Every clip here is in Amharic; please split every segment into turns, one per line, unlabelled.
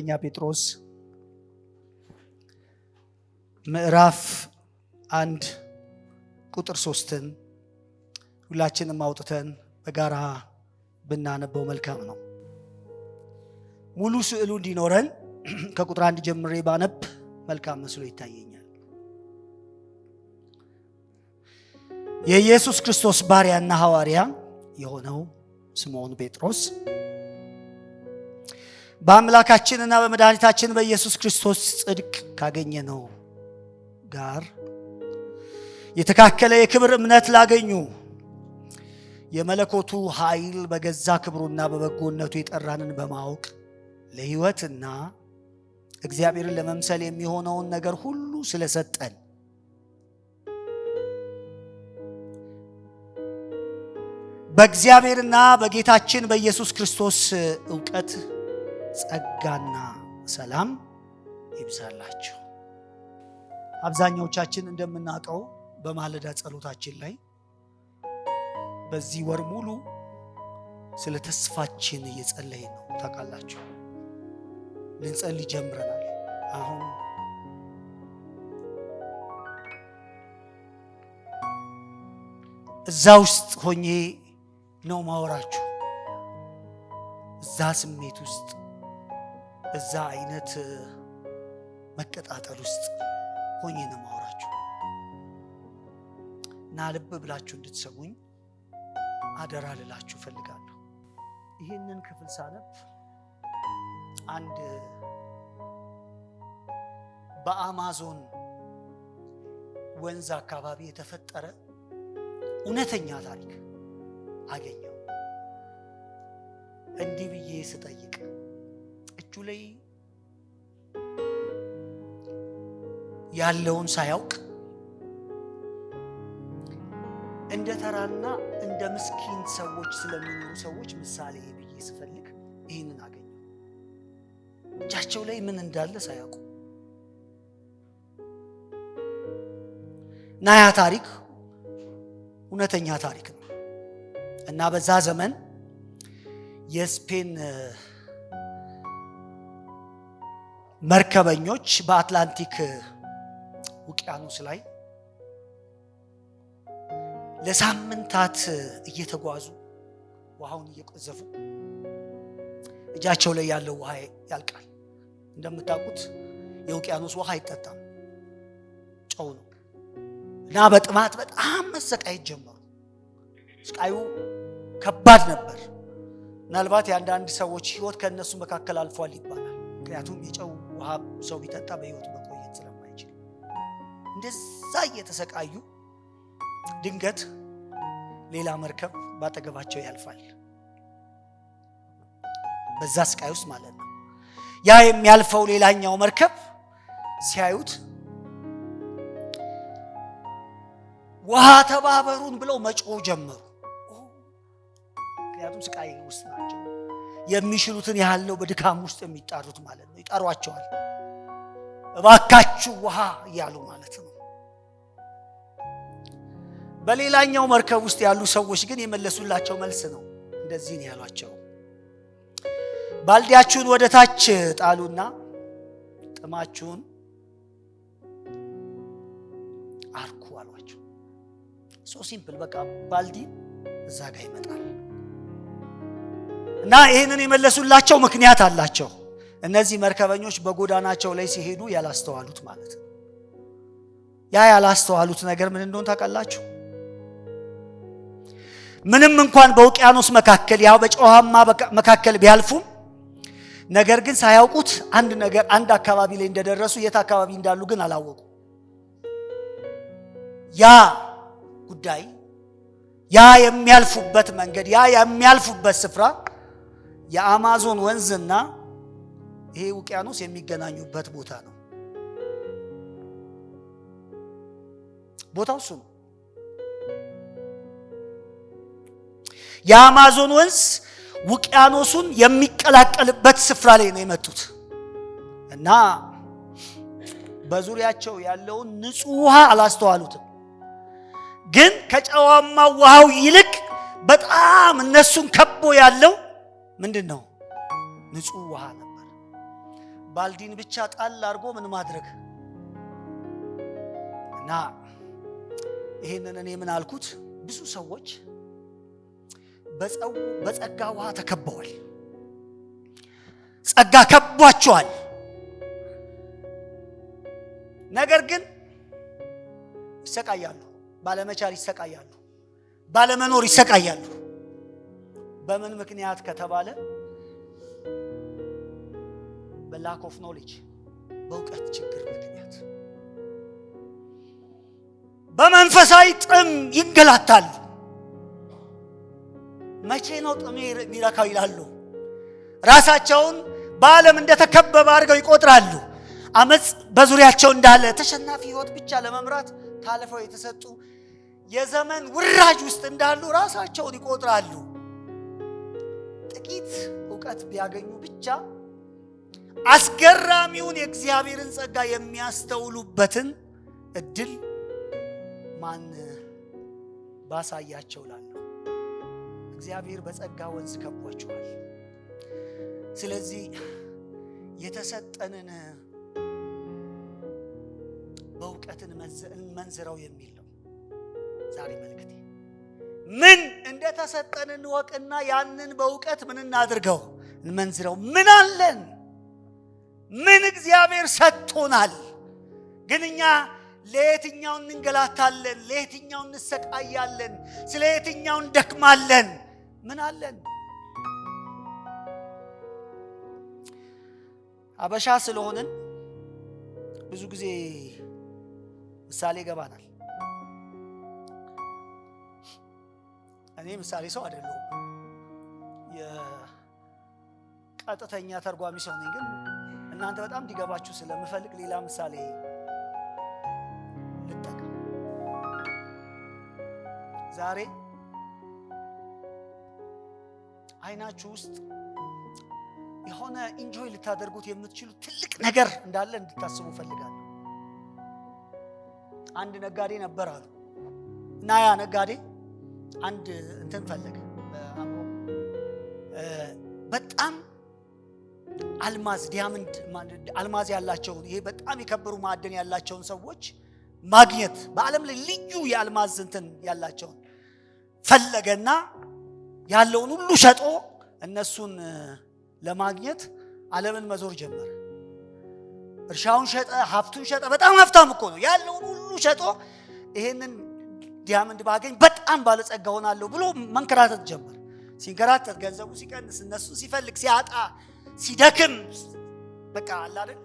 ሁለተኛ ጴጥሮስ ምዕራፍ 1 ቁጥር 3ን ሁላችንም አውጥተን በጋራ ብናነበው መልካም ነው። ሙሉ ስዕሉ እንዲኖረን ከቁጥር 1 ጀምሬ ባነብ መልካም መስሎ ይታየኛል። የኢየሱስ ክርስቶስ ባሪያና ሐዋርያ የሆነው ስምዖን ጴጥሮስ በአምላካችንና በመድኃኒታችን በኢየሱስ ክርስቶስ ጽድቅ ካገኘነው ጋር የተካከለ የክብር እምነት ላገኙ የመለኮቱ ኃይል በገዛ ክብሩና በበጎነቱ የጠራንን በማወቅ ለሕይወትና እግዚአብሔርን ለመምሰል የሚሆነውን ነገር ሁሉ ስለሰጠን በእግዚአብሔርና በጌታችን በኢየሱስ ክርስቶስ ዕውቀት ጸጋና ሰላም ይብዛላችሁ። አብዛኛዎቻችን እንደምናውቀው በማለዳ ጸሎታችን ላይ በዚህ ወር ሙሉ ስለ ተስፋችን እየጸለይን ነው። ታውቃላችሁ፣ ልንጸልይ ጀምረናል። አሁን እዛ ውስጥ ሆኜ ነው ማወራችሁ። እዛ ስሜት ውስጥ እዛ አይነት መቀጣጠል ውስጥ ሆኜ ነው ማወራችሁ እና ልብ ብላችሁ እንድትሰሙኝ አደራ ልላችሁ ፈልጋለሁ። ይህንን ክፍል ሳነብ አንድ በአማዞን ወንዝ አካባቢ የተፈጠረ እውነተኛ ታሪክ አገኘው። እንዲህ ብዬ ስጠይቅ እጁ ላይ ያለውን ሳያውቅ እንደ ተራና እንደ ምስኪን ሰዎች ስለሚኖሩ ሰዎች ምሳሌ ብዬ ስፈልግ ይህንን አገኘው። እጃቸው ላይ ምን እንዳለ ሳያውቁ እና ያ ታሪክ እውነተኛ ታሪክ ነው እና በዛ ዘመን የስፔን መርከበኞች በአትላንቲክ ውቅያኖስ ላይ ለሳምንታት እየተጓዙ ውሃውን እየቆዘፉ እጃቸው ላይ ያለው ውሃ ያልቃል። እንደምታውቁት የውቅያኖስ ውሃ አይጠጣም፣ ጨው ነው እና በጥማት በጣም መሰቃየት ጀመሩ። ስቃዩ ከባድ ነበር። ምናልባት የአንዳንድ ሰዎች ሕይወት ከእነሱ መካከል አልፏል ይባላል። ምክንያቱም የጨው ውሃ ሰው ቢጠጣ በሕይወት መቆየት ስለማይችል እንደዛ እየተሰቃዩ ድንገት ሌላ መርከብ ባጠገባቸው ያልፋል። በዛ ስቃይ ውስጥ ማለት ነው። ያ የሚያልፈው ሌላኛው መርከብ ሲያዩት ውሃ ተባበሩን ብለው መጮህ ጀመሩ። ምክንያቱም ስቃይ ውስጥ ናቸው። የሚሽሉትን ያህል ነው በድካም ውስጥ የሚጣሩት ማለት ነው። ይጠሯቸዋል፣ እባካችሁ ውሃ እያሉ ማለት ነው። በሌላኛው መርከብ ውስጥ ያሉ ሰዎች ግን የመለሱላቸው መልስ ነው። እንደዚህ ነው ያሏቸው፣ ባልዲያችሁን ወደ ታች ጣሉና ጥማችሁን አርኩ አሏቸው። ሶ ሲምፕል፣ በቃ ባልዲ እዛ ጋር ይመጣል። እና ይህንን የመለሱላቸው ምክንያት አላቸው። እነዚህ መርከበኞች በጎዳናቸው ላይ ሲሄዱ ያላስተዋሉት ማለት ነው። ያ ያላስተዋሉት ነገር ምን እንደሆነ ታውቃላችሁ? ምንም እንኳን በውቅያኖስ መካከል ያው በጨዋማ መካከል ቢያልፉም ነገር ግን ሳያውቁት አንድ አካባቢ ላይ እንደደረሱ የት አካባቢ እንዳሉ ግን አላወቁ። ያ ጉዳይ፣ ያ የሚያልፉበት መንገድ፣ ያ የሚያልፉበት ስፍራ የአማዞን ወንዝና ይሄ ውቅያኖስ የሚገናኙበት ቦታ ነው። ቦታው እሱ ነው። የአማዞን ወንዝ ውቅያኖሱን የሚቀላቀልበት ስፍራ ላይ ነው የመጡት እና በዙሪያቸው ያለውን ንጹህ ውሃ አላስተዋሉትም። ግን ከጨዋማው ውሃው ይልቅ በጣም እነሱን ከቦ ያለው ምንድን ነው? ንጹህ ውሃ ነበር። ባልዲን ብቻ ጣል አድርጎ ምን ማድረግ እና ይሄንን እኔ ምን አልኩት? ብዙ ሰዎች በጸጋ ውሃ ተከበዋል። ጸጋ ከቧቸዋል። ነገር ግን ይሰቃያሉ። ባለመቻል ይሰቃያሉ። ባለመኖር ይሰቃያሉ። በምን ምክንያት ከተባለ በላክ ኦፍ ኖሌጅ በእውቀት ችግር ምክንያት በመንፈሳዊ ጥም ይንገላታሉ። መቼ ነው ጥሜ የሚረካው ይላሉ። ራሳቸውን በዓለም እንደተከበበ አድርገው ይቆጥራሉ። አመጽ በዙሪያቸው እንዳለ ተሸናፊ ህይወት ብቻ ለመምራት ታልፈው የተሰጡ የዘመን ውራጅ ውስጥ እንዳሉ ራሳቸውን ይቆጥራሉ። ጥቂት ዕውቀት ቢያገኙ ብቻ አስገራሚውን የእግዚአብሔርን ጸጋ የሚያስተውሉበትን እድል ማን ባሳያቸው ላሉ እግዚአብሔር በጸጋ ወንዝ ከቧቸዋል። ስለዚህ የተሰጠንን በእውቀትን መንዝረው የሚል ነው ዛሬ መልእክቴ። ምን እንደተሰጠን እንወቅና ያንን በእውቀት ምን እናድርገው? እንመንዝረው። ምን አለን? ምን እግዚአብሔር ሰጥቶናል? ግን እኛ ለየትኛው እንንገላታለን? ለየትኛው እንሰቃያለን? ስለ የትኛው እንደክማለን? ምን አለን? አበሻ ስለሆንን ብዙ ጊዜ ምሳሌ ገባናል። እኔ ምሳሌ ሰው አይደለሁም፣ የቀጥተኛ ተርጓሚ ሰው ነኝ። ግን እናንተ በጣም እንዲገባችሁ ስለምፈልግ ሌላ ምሳሌ ልጠቀም። ዛሬ አይናችሁ ውስጥ የሆነ ኢንጆይ ልታደርጉት የምትችሉ ትልቅ ነገር እንዳለ እንድታስቡ ፈልጋለሁ። አንድ ነጋዴ ነበር አሉ እና ያ ነጋዴ አንድ እንትን ፈለገ። በጣም አልማዝ ዲያመንድ አልማዝ ያላቸውን ይሄ በጣም የከበሩ ማዕድን ያላቸውን ሰዎች ማግኘት በዓለም ላይ ልዩ የአልማዝ እንትን ያላቸውን ፈለገና ያለውን ሁሉ ሸጦ እነሱን ለማግኘት ዓለምን መዞር ጀመረ። እርሻውን ሸጠ፣ ሀብቱን ሸጠ። በጣም ሀብታም እኮ ነው። ያለውን ሁሉ ሸጦ ይሄንን ዲያመንድ ባገኝ በጣም ባለጸጋ ሆናለሁ ብሎ መንከራተት ጀመረ። ሲንከራተት ገንዘቡ ሲቀንስ፣ እነሱን ሲፈልግ ሲያጣ፣ ሲደክም በቃ አለ አይደል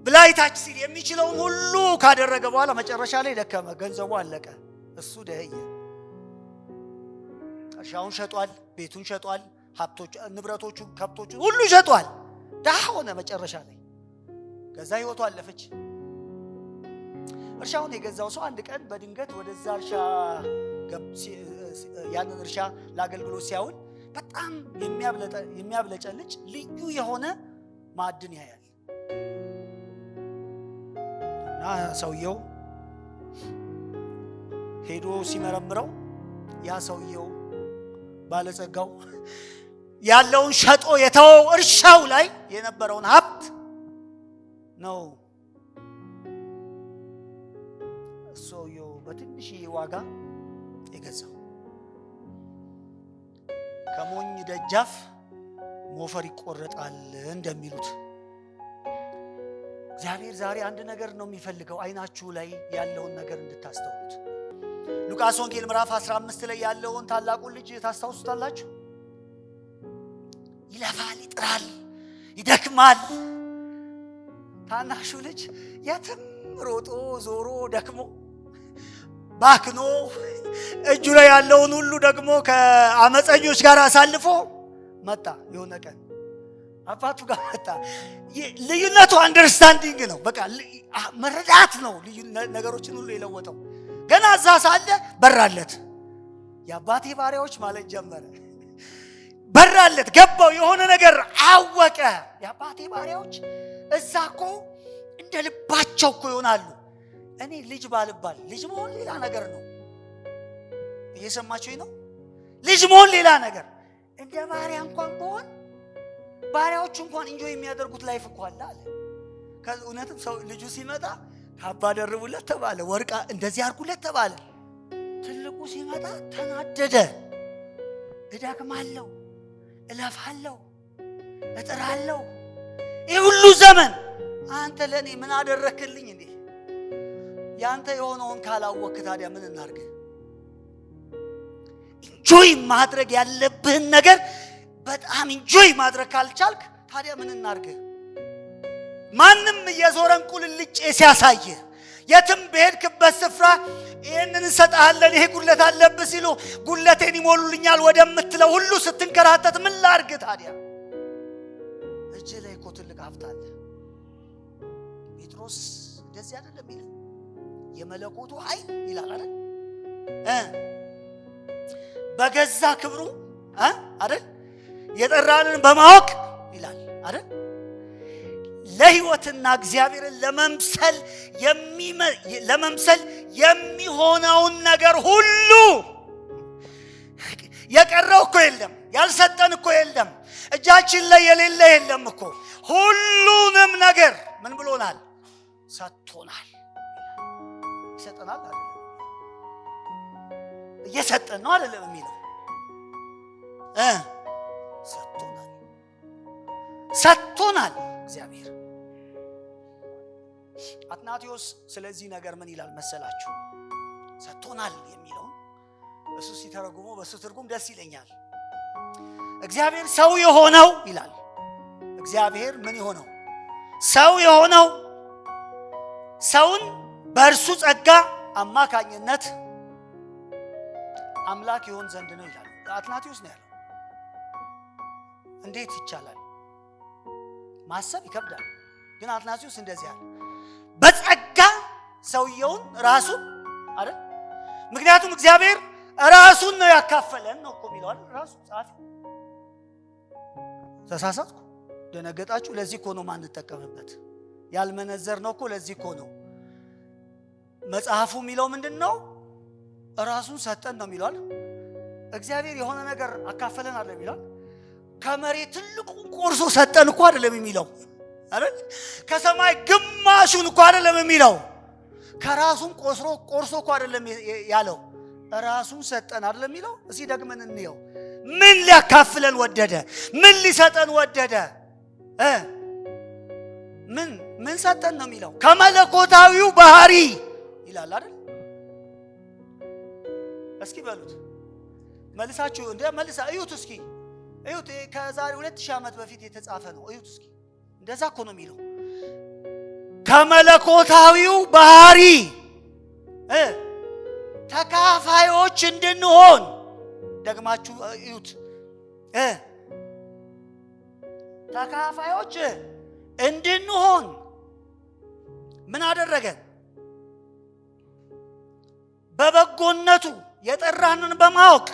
ብላይታች ሲል የሚችለውን ሁሉ ካደረገ በኋላ መጨረሻ ላይ ደከመ። ገንዘቡ አለቀ። እሱ ደህየ። እርሻውን ሸጧል፣ ቤቱን ሸጧል፣ ሀብቶች ንብረቶቹ ከብቶቹ ሁሉ ሸጧል። ደሃ ሆነ መጨረሻ ላይ። ከዛ ህይወቱ አለፈች። እርሻውን የገዛው ሰው አንድ ቀን በድንገት ወደዛ እርሻ ያንን እርሻ ለአገልግሎት ሲያውል በጣም የሚያብለጨልጭ ልዩ የሆነ ማዕድን ያያል እና ሰውየው ሄዶ ሲመረምረው ያ ሰውየው ባለጸጋው ያለውን ሸጦ የተወው እርሻው ላይ የነበረውን ሀብት ነው ሰውየው በትንሽ ዋጋ የገዛው። ከሞኝ ደጃፍ ሞፈር ይቆረጣል እንደሚሉት እግዚአብሔር ዛሬ አንድ ነገር ነው የሚፈልገው፣ አይናችሁ ላይ ያለውን ነገር እንድታስተውሉት። ሉቃስ ወንጌል ምዕራፍ 15 ላይ ያለውን ታላቁን ልጅ ታስታውሱታላችሁ። ይለፋል፣ ይጥራል፣ ይደክማል። ታናሹ ልጅ የትም ሮጦ ዞሮ ደክሞ ባክኖ እጁ ላይ ያለውን ሁሉ ደግሞ ከአመፀኞች ጋር አሳልፎ መጣ። የሆነ ቀን አባቱ ጋር መጣ። ልዩነቱ አንደርስታንዲንግ ነው። በቃ መረዳት ነው ነገሮችን ሁሉ የለወጠው። ገና እዛ ሳለ በራለት። የአባቴ ባሪያዎች ማለት ጀመረ። በራለት፣ ገባው፣ የሆነ ነገር አወቀ። የአባቴ ባሪያዎች እዛ እኮ እንደ ልባቸው እኮ ይሆናሉ። እኔ ልጅ ባልባል፣ ልጅ መሆን ሌላ ነገር ነው። እየሰማችሁኝ ነው? ልጅ መሆን ሌላ ነገር። እንደ ባሪያ እንኳን ብሆን ባሪያዎች እንኳን ኢንጆይ የሚያደርጉት ላይፍ እኮ አለ። ከእውነትም ሰው ልጁ ሲመጣ ካባ ደርቡለት ተባለ፣ ወርቃ እንደዚህ አርጉለት ተባለ። ትልቁ ሲመጣ ተናደደ። እደክማለሁ፣ እለፋለሁ፣ እጥራለሁ፣ ይህ ሁሉ ዘመን አንተ ለኔ ምን አደረክልኝ እንዴ? ያንተ የሆነውን ካላወቅህ ታዲያ ምን እናርግ? ኢንጆይ ማድረግ ያለብህን ነገር በጣም ኢንጆይ ማድረግ ካልቻልክ ታዲያ ምን እናርግ? ማንም እየዞረን ቁልልጭ ሲያሳየ የትም በሄድክበት ስፍራ ይሄንን እንሰጣለን ይሄ ጉድለት አለብህ ሲሉ ጉድለቴን ይሞሉልኛል ወደምትለው ሁሉ ስትንከራተት ምን ላርግ ታዲያ? እጅ ላይ እኮ ትልቅ ሀብት አለ። ጴጥሮስ እንደዚህ አይደለም ይላል፣ የመለኮቱ ኃይል ይላል አይደል? በገዛ ክብሩ አይደል የጠራንን በማወቅ ይላል አይደል? ለሕይወትና እግዚአብሔርን ለመምሰል የሚሆነውን ነገር ሁሉ የቀረው እኮ የለም፣ ያልሰጠን እኮ የለም፣ እጃችን ላይ የሌለ የለም እኮ። ሁሉንም ነገር ምን ብሎናል? ሰጥቶናል። ይሰጠናል አይደለም? እየሰጠን ነው አይደለም የሚለው ሰጥቶናል እግዚአብሔር። አትናቴዎስ ስለዚህ ነገር ምን ይላል መሰላችሁ? ሰጥቶናል የሚለው እሱ ሲተረጉመው በሱ ትርጉም ደስ ይለኛል። እግዚአብሔር ሰው የሆነው ይላል። እግዚአብሔር ምን የሆነው? ሰው የሆነው ሰውን በእርሱ ጸጋ አማካኝነት አምላክ ይሆን ዘንድ ነው ይላል። አትናቴዎስ ነው ያለው። እንዴት ይቻላል? ማሰብ ይከብዳል። ግን አትናቴዎስ እንደዚህ ያለ በጸጋ ሰውየውን ራሱን አይደል? ምክንያቱም እግዚአብሔር ራሱን ነው ያካፈለን ነው እኮ የሚለው አይደል? ራሱ ጻፊ ተሳሳትኩ፣ ደነገጣችሁ። ለዚህ እኮ ነው ማንጠቀምበት ያልመነዘር ነው እኮ። ለዚህ እኮ ነው መጽሐፉ የሚለው ምንድነው? ራሱን ሰጠን ነው የሚለው አይደል? እግዚአብሔር የሆነ ነገር አካፈለን አይደል የሚለው? ከመሬት ትልቁን ቆርሶ ሰጠን እኮ አይደለም የሚለው አይደል? ከሰማይ ግማሹን እኮ አይደለም የሚለው። ከራሱን ቆርሶ እኮ አይደለም ያለው፣ ራሱን ሰጠን አይደለም የሚለው። እዚህ ደግመን እንየው። ምን ሊያካፍለን ወደደ? ምን ሊሰጠን ወደደ? ምን ሰጠን ነው የሚለው? ከመለኮታዊው ባህሪ ይላል አይደል? እስኪ በሉት መልሳችሁ እዩት እስኪ እዩት። ከዛሬ 2000 ዓመት በፊት የተጻፈ ነው። እዩት እስኪ። እንደዛ እኮ ነው የሚለው። ከመለኮታዊው ባህሪ ተካፋዮች እንድንሆን ደግማችሁ እዩት። ተካፋዮች እንድንሆን ምን አደረገን? በበጎነቱ የጠራንን በማወቅ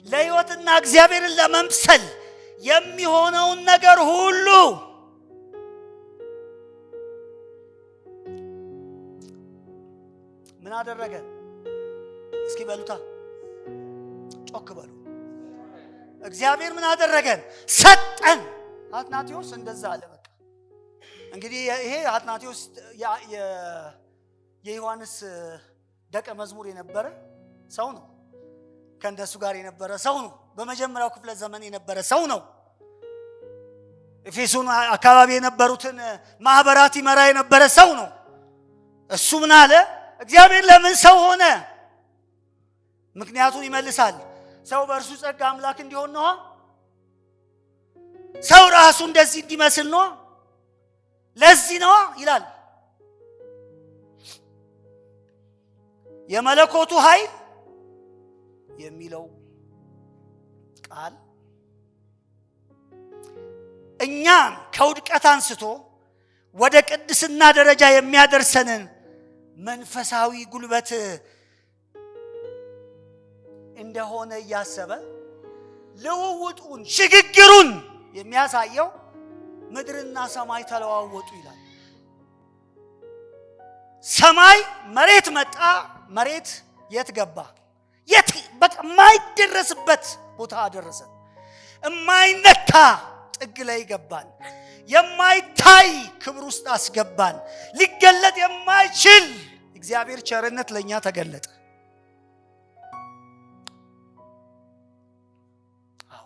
ለሕይወትና እግዚአብሔርን ለመምሰል የሚሆነውን ነገር ሁሉ ምን አደረገን? እስኪ በሉታ ጮክ በሉ። እግዚአብሔር ምን አደረገን? ሰጠን። አትናቴዎስ እንደዛ አለ። በቃ እንግዲህ ይሄ አትናቴዎስ የዮሐንስ ደቀ መዝሙር የነበረ ሰው ነው። ከእንደሱ ጋር የነበረ ሰው ነው። በመጀመሪያው ክፍለ ዘመን የነበረ ሰው ነው። ኤፌሶን አካባቢ የነበሩትን ማህበራት ይመራ የነበረ ሰው ነው። እሱ ምን አለ? እግዚአብሔር ለምን ሰው ሆነ? ምክንያቱን ይመልሳል። ሰው በእርሱ ጸጋ አምላክ እንዲሆን ነው። ሰው ራሱ እንደዚህ እንዲመስል ነው። ለዚህ ነው ይላል። የመለኮቱ ኃይል የሚለው ቃል እኛን ከውድቀት አንስቶ ወደ ቅድስና ደረጃ የሚያደርሰንን መንፈሳዊ ጉልበት እንደሆነ እያሰበ ልውውጡን ሽግግሩን የሚያሳየው ምድርና ሰማይ ተለዋወጡ ይላል። ሰማይ መሬት መጣ፣ መሬት የት ገባ? የት በቃ ማይደረስበት ቦታ አደረሰ። የማይነካ ጥግ ላይ ገባን። የማይታይ ክብር ውስጥ አስገባን። ሊገለጥ የማይችል እግዚአብሔር ቸርነት ለኛ ተገለጠ። አዎ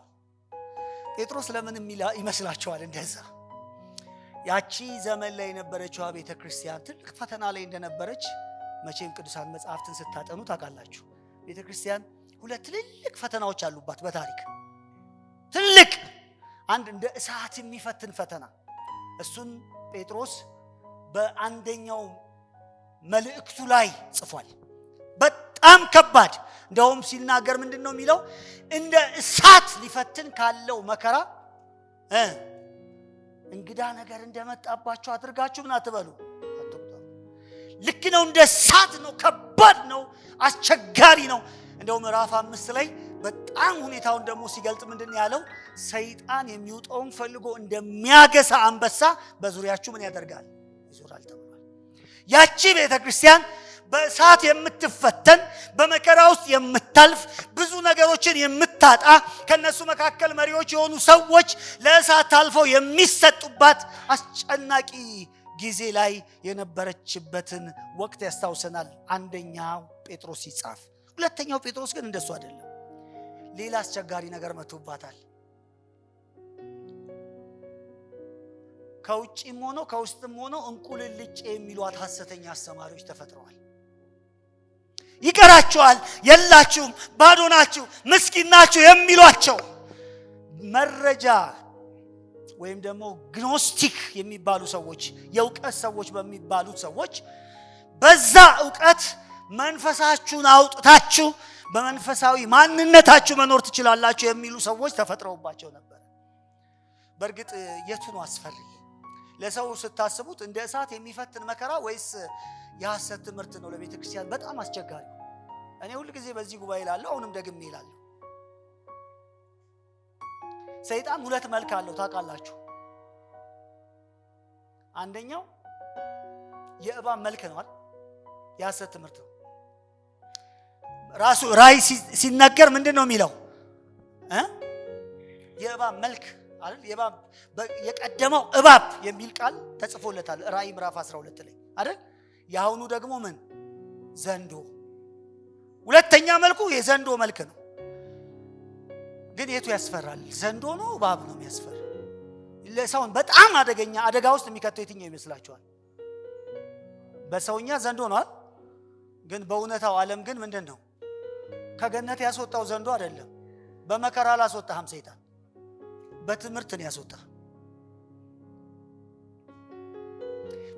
ጴጥሮስ ለምን ይመስላችኋል እንደዛ? ያቺ ዘመን ላይ የነበረችው ቤተክርስቲያን ትልቅ ፈተና ላይ እንደነበረች መቼም ቅዱሳን መጻሕፍትን ስታጠኑ ታውቃላችሁ። ቤተክርስቲያን ሁለት ትልልቅ ፈተናዎች አሉባት በታሪክ። ትልቅ አንድ እንደ እሳት የሚፈትን ፈተና፣ እሱን ጴጥሮስ በአንደኛው መልእክቱ ላይ ጽፏል። በጣም ከባድ እንደውም ሲናገር ምንድነው የሚለው? እንደ እሳት ሊፈትን ካለው መከራ እንግዳ ነገር እንደመጣባችሁ አድርጋችሁ ምን አትበሉ፣ አትቁጠሩ። ልክ ነው፣ እንደ እሳት ነው፣ ከባድ ነው፣ አስቸጋሪ ነው። እንደውም ምዕራፍ 5 ላይ በጣም ሁኔታውን ደግሞ ሲገልጥ ምንድነው ያለው? ሰይጣን የሚውጠውን ፈልጎ እንደሚያገሳ አንበሳ በዙሪያችሁ ምን ያደርጋል? ይዞራል ተብሏል። ያቺ ቤተክርስቲያን በእሳት የምትፈተን በመከራ ውስጥ የምታልፍ ብዙ ነገሮችን የምታጣ ከነሱ መካከል መሪዎች የሆኑ ሰዎች ለእሳት ታልፈው የሚሰጡባት አስጨናቂ ጊዜ ላይ የነበረችበትን ወቅት ያስታውሰናል አንደኛው ጴጥሮስ ሲጻፍ። ሁለተኛው ጴጥሮስ ግን እንደሱ አይደለም። ሌላ አስቸጋሪ ነገር መጥቶባታል። ከውጭም ሆኖ ከውስጥም ሆኖ እንቁልልጭ የሚሏት ሐሰተኛ አስተማሪዎች ተፈጥረዋል። ይቀራችኋል፣ የላችሁም፣ ባዶ ናችሁ፣ ምስኪን ናችሁ የሚሏቸው መረጃ ወይም ደግሞ ግኖስቲክ የሚባሉ ሰዎች፣ የእውቀት ሰዎች በሚባሉት ሰዎች በዛ ዕውቀት መንፈሳችሁን አውጥታችሁ በመንፈሳዊ ማንነታችሁ መኖር ትችላላችሁ የሚሉ ሰዎች ተፈጥረውባቸው ነበር። በእርግጥ የቱ ነው አስፈሪ? ለሰው ስታስቡት እንደ እሳት የሚፈትን መከራ ወይስ የሐሰት ትምህርት ነው ለቤተ ክርስቲያን በጣም አስቸጋሪ? እኔ ሁሉ ጊዜ በዚህ ጉባኤ እላለሁ፣ አሁንም ደግሜ እላለሁ፣ ሰይጣን ሁለት መልክ አለው ታውቃላችሁ። አንደኛው የእባብ መልክ ነው አይደል? የሐሰት ትምህርት ነው። ራሱ ራእይ ሲነገር ምንድነው የሚለው? የእባብ መልክ አይደል? የእባብ የቀደመው እባብ የሚል ቃል ተጽፎለታል ራእይ ምዕራፍ 12 ላይ አይደል? ያሁኑ ደግሞ ምን? ዘንዶ። ሁለተኛ መልኩ የዘንዶ መልክ ነው። ግን የቱ ያስፈራል? ዘንዶ ነው እባብ ነው የሚያስፈራ? ለሰውን በጣም አደገኛ አደጋ ውስጥ የሚከተው የትኛው ይመስላችኋል? በሰውኛ ዘንዶ ነው አይደል? ግን በእውነታው ዓለም ግን ምንድነው? ከገነት ያስወጣው ዘንዶ አይደለም። በመከራ አላስወጣህም ሰይጣን፣ በትምህርት ነው ያስወጣህ።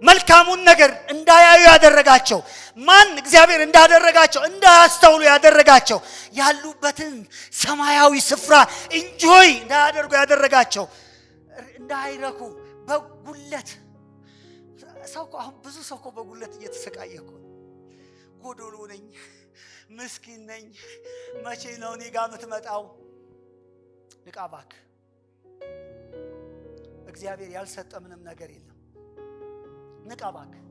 መልካሙን ነገር እንዳያዩ ያደረጋቸው ማን? እግዚአብሔር እንዳደረጋቸው እንዳያስተውሉ ያደረጋቸው፣ ያሉበትን ሰማያዊ ስፍራ ኢንጆይ እንዳያደርጉ ያደረጋቸው፣ እንዳይረኩ በጉለት ሰው አሁን ብዙ ሰው በጉለት እየተሰቃየ እኮ ጎዶሎ ነኝ፣ ምስኪን ነኝ፣ መቼ ነው እኔ ጋር የምትመጣው? ንቃ እባክህ። እግዚአብሔር ያልሰጠ ምንም ነገር የለም። ንቃ እባክህ፣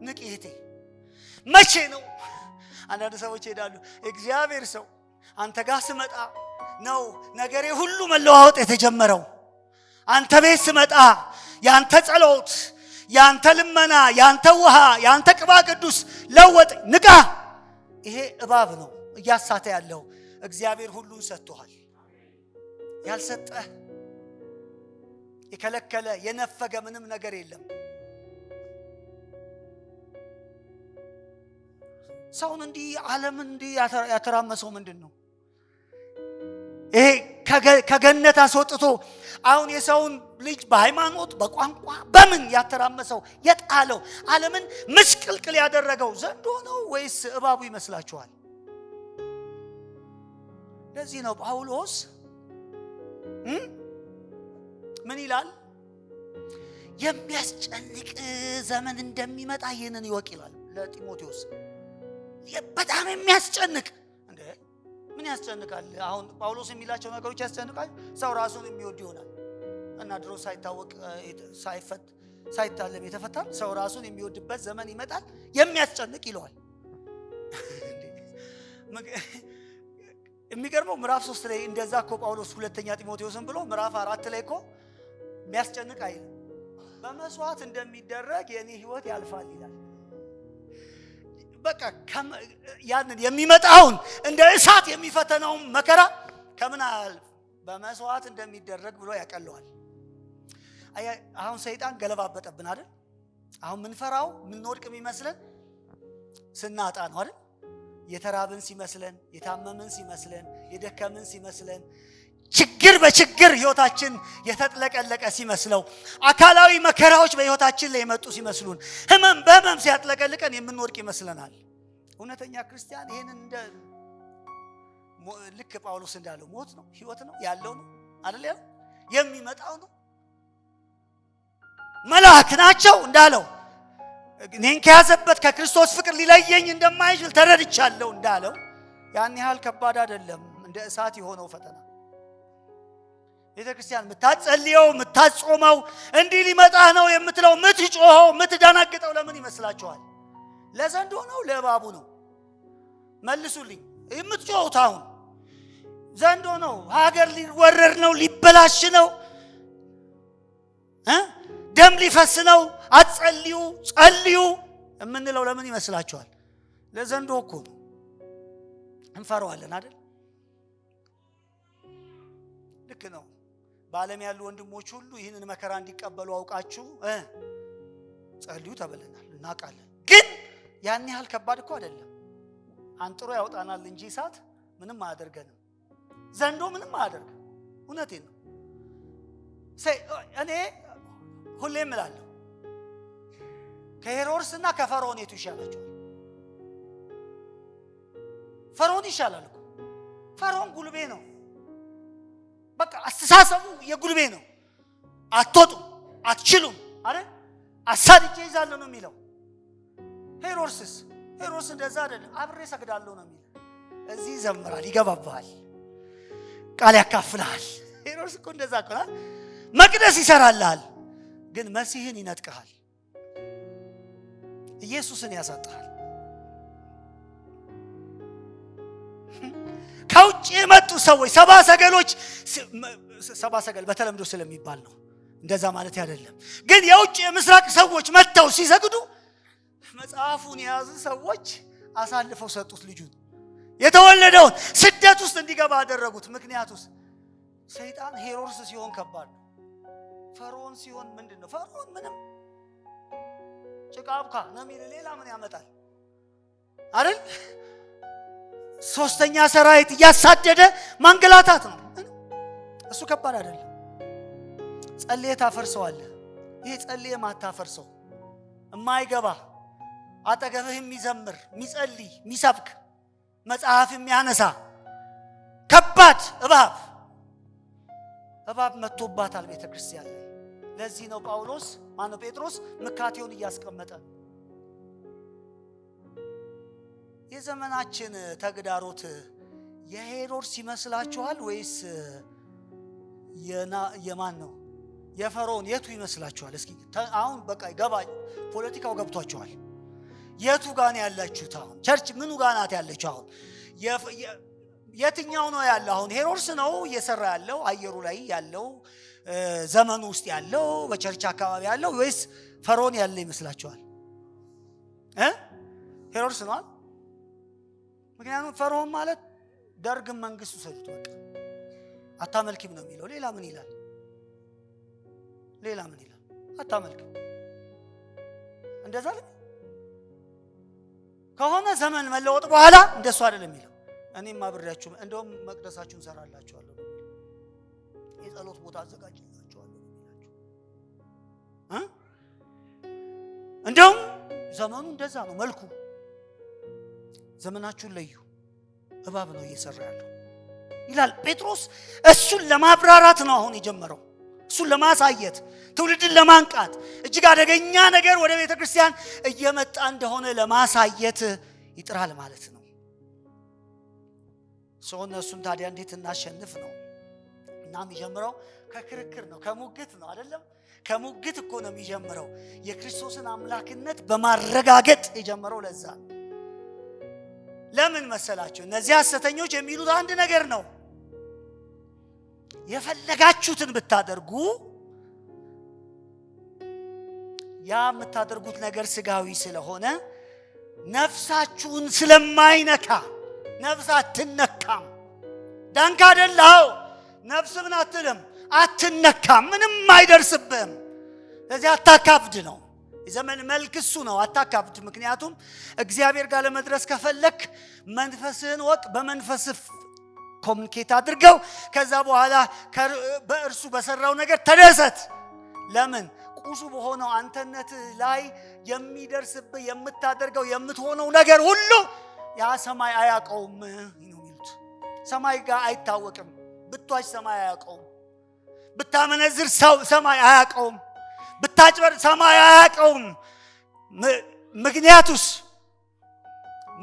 ንቂ እህቴ። መቼ ነው? አንዳንድ ሰዎች ይሄዳሉ፣ እግዚአብሔር ሰው አንተ ጋር ስመጣ ነው ነገሬ ሁሉ መለዋወጥ የተጀመረው። አንተ ቤት ስመጣ ያንተ ጸሎት፣ ያንተ ልመና፣ ያንተ ውሃ፣ ያንተ ቅባ ቅዱስ ለወጥ። ንቃ። ይሄ እባብ ነው እያሳተ ያለው። እግዚአብሔር ሁሉን ሰጥቷል። ያልሰጠ የከለከለ የነፈገ ምንም ነገር የለም። ሰውን እንዲህ ዓለምን እንዲህ ያተራመሰው ምንድነው? ይሄ ከገነት አስወጥቶ አሁን የሰውን ልጅ በሃይማኖት በቋንቋ በምን ያተራመሰው የጣለው ዓለምን ምስቅልቅል ያደረገው ዘንዶ ነው ወይስ እባቡ ይመስላችኋል? ለዚህ ነው ጳውሎስ ምን ይላል? የሚያስጨንቅ ዘመን እንደሚመጣ ይህንን ይወቅ ይላል ለጢሞቴዎስ። በጣም የሚያስጨንቅ። እንዴ ምን ያስጨንቃል? አሁን ጳውሎስ የሚላቸው ነገሮች ያስጨንቃል። ሰው ራሱን የሚወድ ይሆናል እና ድሮ ሳይታወቅ ሳይታለም የተፈታል። ሰው ራሱን የሚወድበት ዘመን ይመጣል የሚያስጨንቅ ይለዋል። የሚገርመው ምዕራፍ 3 ላይ እንደዛ እኮ ጳውሎስ ሁለተኛ ጢሞቴዎስን ብሎ ምዕራፍ 4 ላይ እኮ የሚያስጨንቅ አይልም። በመስዋዕት እንደሚደረግ የኔ ህይወት ያልፋል ይላል። በቃ ያንን የሚመጣውን እንደ እሳት የሚፈተነውን መከራ ከምን አልፍ በመስዋዕት እንደሚደረግ ብሎ ያቀለዋል። አሁን ሰይጣን ገለባበጠብን አይደል? አሁን ምንፈራው ምንወድቅ የሚመስለን ስናጣ ነው አይደል? የተራብን ሲመስለን፣ የታመምን ሲመስለን፣ የደከምን ሲመስለን፣ ችግር በችግር ህይወታችን የተጥለቀለቀ ሲመስለው፣ አካላዊ መከራዎች በህይወታችን ላይ የመጡ ሲመስሉን፣ ህመም በህመም ሲያጥለቀልቀን የምንወድቅ ይመስለናል። እውነተኛ ክርስቲያን ይሄንን እንደ ልክ ጳውሎስ እንዳለው ሞት ነው፣ ህይወት ነው፣ ያለው ነው አይደል? የሚመጣው ነው። መልአክ ናቸው እንዳለው እኔን ከያዘበት ከክርስቶስ ፍቅር ሊለየኝ እንደማይችል ተረድቻለሁ እንዳለው ያን ያህል ከባድ አይደለም እንደ እሳት የሆነው ፈተና። ቤተክርስቲያን የምታጸልየው የምታጾመው እንዲህ ሊመጣ ነው የምትለው የምትጮኸው የምትደናግጠው ለምን ይመስላችኋል? ለዘንዶ ነው ለእባቡ ነው? መልሱልኝ። የምትጮኸው አሁን ዘንዶ ነው፣ ሀገር ሊወረር ነው፣ ሊበላሽ ነው፣ ደም ሊፈስ ነው፣ አትጸልዩ ጸልዩ የምንለው ለምን ይመስላችኋል? ለዘንዶ እኮ ነው። እንፈራዋለን አይደል? ልክ ነው። በዓለም ያሉ ወንድሞች ሁሉ ይህንን መከራ እንዲቀበሉ አውቃችሁ ጸልዩ ተብለናል፣ እናውቃለን። ግን ያን ያህል ከባድ እኮ አይደለም። አንጥሮ ያውጣናል እንጂ እሳት ምንም አያደርገንም። ዘንዶ ምንም አያደርገን። እውነቴን ነው። እኔ ሁሌም እላለሁ ከሄሮድስና ከፈርዖን የቱ ይሻላችኋል? ፈርዖን ይሻላል እኮ። ፈርዖን ጉልቤ ነው። በቃ አስተሳሰቡ የጉልቤ ነው። አትወጡም፣ አትችሉም አይደል? አሳድጄ ይዛለሁ ነው የሚለው። ሄሮድስ እንደዛ አይደለም። አብሬ ሰግዳለሁ ነው የሚለው። እዚህ ይዘምራል፣ ይገባባል፣ ቃል ያካፍልሃል። ሄሮድስ እኮ እንደዛ እኮ መቅደስ ይሰራልሃል፣ ግን መሲህን ይነጥቀሃል፣ ኢየሱስን ያሳጣሃል። ከውጭ የመጡ ሰዎች ሰባ ሰገል በተለምዶ ስለሚባል ነው እንደዛ ማለት አይደለም። ግን የውጭ የምስራቅ ሰዎች መጥተው ሲሰግዱ መጽሐፉን የያዙ ሰዎች አሳልፈው ሰጡት። ልጁን የተወለደውን ስደት ውስጥ እንዲገባ አደረጉት። ምክንያቱስ ሰይጣን ሄሮድስ ሲሆን ከባድ ነው። ፈርዖን ሲሆን ምንድነው? ፈርዖን ምንም ጭቃብካ ነው የሚል ሌላ ምን ያመጣል አይደል? ሶስተኛ ሰራዊት እያሳደደ ማንገላታት ነው። እሱ ከባድ አይደለም። ጸልየ ታፈርሰዋለህ። ይሄ ጸልየ ማታፈርሰው የማይገባ አጠገብህ የሚዘምር የሚጸልይ የሚሰብክ መጽሐፍ የሚያነሳ ከባድ እባብ መጥቶባታል ቤተክርስቲያን ላይ። ለዚህ ነው ጴጥሮስ ምካቴውን እያስቀመጠ የዘመናችን ተግዳሮት የሄሮድስ ይመስላችኋል ወይስ የማን ነው? የፈርዖን የቱ ይመስላችኋል? እስኪ አሁን በቃ ፖለቲካው ገብቷችኋል። የቱ ጋር ነው ያላችሁት? አሁን ቸርች ምኑ ጋር ናት ያለችው? አሁን የትኛው ነው ያለው? አሁን ሄሮድስ ነው እየሰራ ያለው አየሩ ላይ ያለው ዘመኑ ውስጥ ያለው በቸርች አካባቢ ያለው ወይስ ፈርዖን ያለ ይመስላችኋል? ሄሮድስ ነው። ምክንያቱም ፈርዖን ማለት ደርግም መንግስቱ ሰዱት። በቃ አታመልኪም ነው የሚለው። ሌላ ምን ይላል? አታመልኪም እንደዛ ከሆነ ዘመን መለወጥ በኋላ እንደሱ አይደለም የሚለው። እኔም አብሬያችሁ እንደውም መቅደሳችሁን ሰራላችኋለሁ፣ የጸሎት ቦታ አዘጋጅላችኋለሁ የሚላችሁ። እንደውም ዘመኑ እንደዛ ነው መልኩ። ዘመናችሁን ለዩ፣ እባብ ነው እየሰራ ያለው ይላል ጴጥሮስ። እሱን ለማብራራት ነው አሁን የጀመረው፣ እሱን ለማሳየት፣ ትውልድን ለማንቃት፣ እጅግ አደገኛ ነገር ወደ ቤተ ክርስቲያን እየመጣ እንደሆነ ለማሳየት ይጥራል ማለት ነው። እሱን ታዲያ እንዴት እናሸንፍ ነው? እና የሚጀምረው ከክርክር ነው፣ ከሙግት ነው አይደለም? ከሙግት እኮ ነው የሚጀምረው። የክርስቶስን አምላክነት በማረጋገጥ የጀመረው ለምን መሰላችሁ? እነዚህ ሐሰተኞች የሚሉት አንድ ነገር ነው። የፈለጋችሁትን ብታደርጉ ያ የምታደርጉት ነገር ስጋዊ ስለሆነ ነፍሳችሁን ስለማይነካ ነፍስ አትነካም። ዳንካ አይደለው ነፍስ ምን አትልም አትነካም፣ ምንም አይደርስብህም። ስለዚህ አታካብድ ነው የዘመን መልክ እሱ ነው። አታካብድ። ምክንያቱም እግዚአብሔር ጋር ለመድረስ ከፈለክ መንፈስህን ወቅ፣ በመንፈስህ ኮሙኒኬት አድርገው፣ ከዛ በኋላ በእርሱ በሰራው ነገር ተደሰት። ለምን? ቁሱ በሆነው አንተነት ላይ የሚደርስብህ የምታደርገው የምትሆነው ነገር ሁሉ ያ ሰማይ አያውቀውም ነው የሚሉት። ሰማይ ጋር አይታወቅም። ብትዋሽ ሰማይ አያውቀውም። ብታመነዝር ሰማይ አያውቀውም። ብታጭበር ሰማይ አያውቀውም። ምክንያቱስ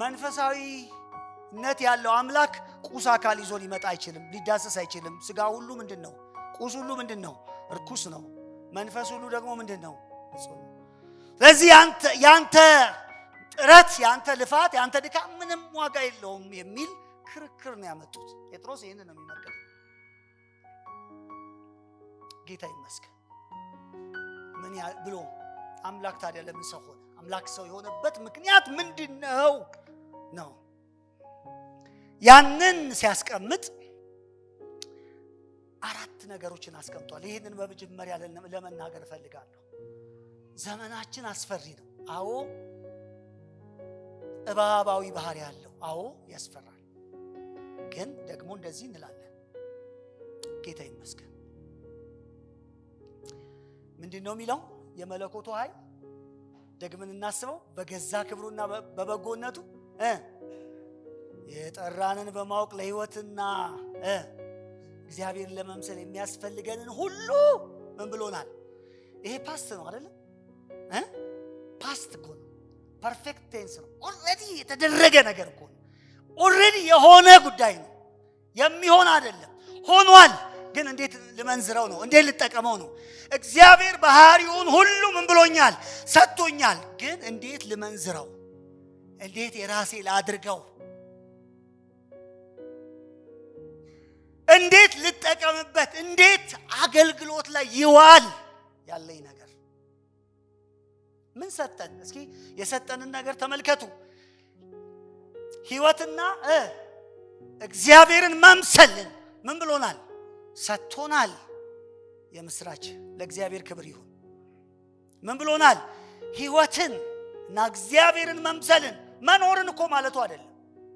መንፈሳዊነት ያለው አምላክ ቁስ አካል ይዞ ሊመጣ አይችልም፣ ሊዳሰስ አይችልም። ስጋ ሁሉ ምንድነው? ቁስ ሁሉ ምንድነው? ርኩስ ነው። መንፈስ ሁሉ ደግሞ ምንድነው? ንጹህ ነው። ስለዚህ ያንተ ጥረት፣ ያንተ ልፋት፣ ያንተ ድካም ምንም ዋጋ የለውም የሚል ክርክር ነው ያመጡት። ጴጥሮስ ይሄንን ነው የሚመክረው። ጌታ ይመስገን። ምን ብሎ አምላክ ታዲያ ለምን ሰው ሆነ? አምላክ ሰው የሆነበት ምክንያት ምንድነው ነው? ያንን ሲያስቀምጥ አራት ነገሮችን አስቀምጧል። ይሄንን በመጀመሪያ ለመናገር እፈልጋለሁ። ዘመናችን አስፈሪ ነው። አዎ እባባዊ ባህሪ ያለው፣ አዎ ያስፈራል። ግን ደግሞ እንደዚህ እንላለን። ጌታ ይመስገን። ምንድነው የሚለው? የመለኮቱ ኃይል ደግመን እናስበው። በገዛ ክብሩና በበጎነቱ የጠራንን በማወቅ ለሕይወትና እግዚአብሔርን ለመምሰል የሚያስፈልገንን ሁሉ ምን ብሎናል? ይሄ ፓስት ነው አይደለም? ፓስት እኮ ነው። ፐርፌክት ቴንስ ነው። ኦልሬዲ የተደረገ ነገር እኮ ነው። ኦልሬዲ የሆነ ጉዳይ ነው። የሚሆን አይደለም፣ ሆኗል። ግን እንዴት ልመንዝረው ነው? እንዴት ልጠቀመው ነው? እግዚአብሔር ባህሪውን ሁሉ ምን ብሎኛል? ሰጥቶኛል። ግን እንዴት ልመንዝረው? እንዴት የራሴ ላድርገው? እንዴት ልጠቀምበት? እንዴት አገልግሎት ላይ ይዋል? ያለኝ ነገር ምን ሰጠን? እስኪ የሰጠንን ነገር ተመልከቱ። ሕይወትና እግዚአብሔርን መምሰልን ምን ብሎናል? ሰጥቶናል። የምስራች ለእግዚአብሔር ክብር ይሁን። ምን ብሎናል? ሕይወትን እና እግዚአብሔርን መምሰልን። መኖርን እኮ ማለቱ አይደለም።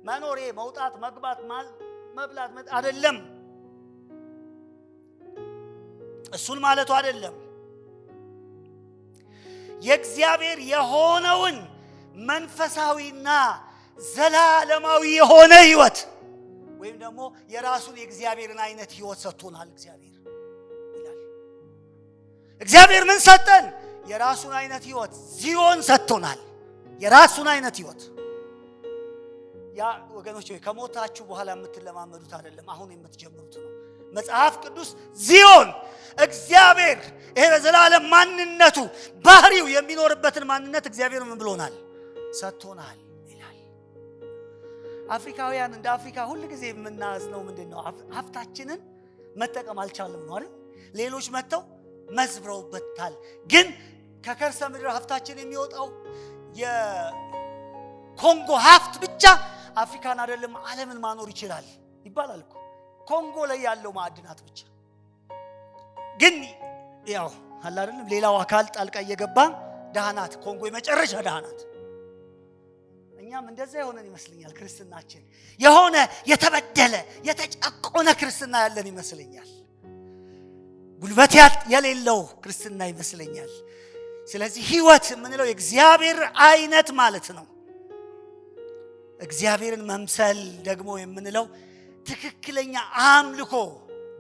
መኖር መውጣት፣ መግባት፣ መብላት አይደለም። እሱን ማለቱ አይደለም። የእግዚአብሔር የሆነውን መንፈሳዊና ዘላለማዊ የሆነ ሕይወት ወይም ደግሞ የራሱን የእግዚአብሔርን አይነት ሕይወት ሰጥቶናል። እግዚአብሔር ይላል። እግዚአብሔር ምን ሰጠን? የራሱን አይነት ሕይወት ዚዮን ሰጥቶናል። የራሱን አይነት ሕይወት። ያ ወገኖች ሆይ ከሞታችሁ በኋላ የምትለማመዱት አይደለም፣ አሁን የምትጀምሩት ነው። መጽሐፍ ቅዱስ ዚዮን እግዚአብሔር ይሄ በዘላለም ማንነቱ ባህሪው የሚኖርበትን ማንነት እግዚአብሔር ምን ብሎናል? ሰጥቶናል ይላል። አፍሪካውያን እንደ አፍሪካ ሁሉ ጊዜ የምናዝነው ምንድነው? ሀብታችንን መጠቀም አልቻለም ነው አይደል? ሌሎች መጥተው መዝብረውበታል። ግን ከከርሰ ምድር ሀብታችን የሚወጣው የኮንጎ ሀብት ብቻ አፍሪካን አይደለም ዓለምን ማኖር ይችላል ይባላል እኮ። ኮንጎ ላይ ያለው ማዕድናት ብቻ ግን ያው አለ አይደለም ሌላው አካል ጣልቃ እየገባ ዳህናት ኮንጎ የመጨረሻ ዳህናት። እኛም እንደዛ የሆነን ይመስለኛል። ክርስትናችን የሆነ የተበደለ የተጨቆነ ክርስትና ያለን ይመስለኛል። ጉልበት የሌለው ክርስትና ይመስለኛል። ስለዚህ ሕይወት የምንለው የእግዚአብሔር አይነት ማለት ነው። እግዚአብሔርን መምሰል ደግሞ የምንለው ትክክለኛ አምልኮ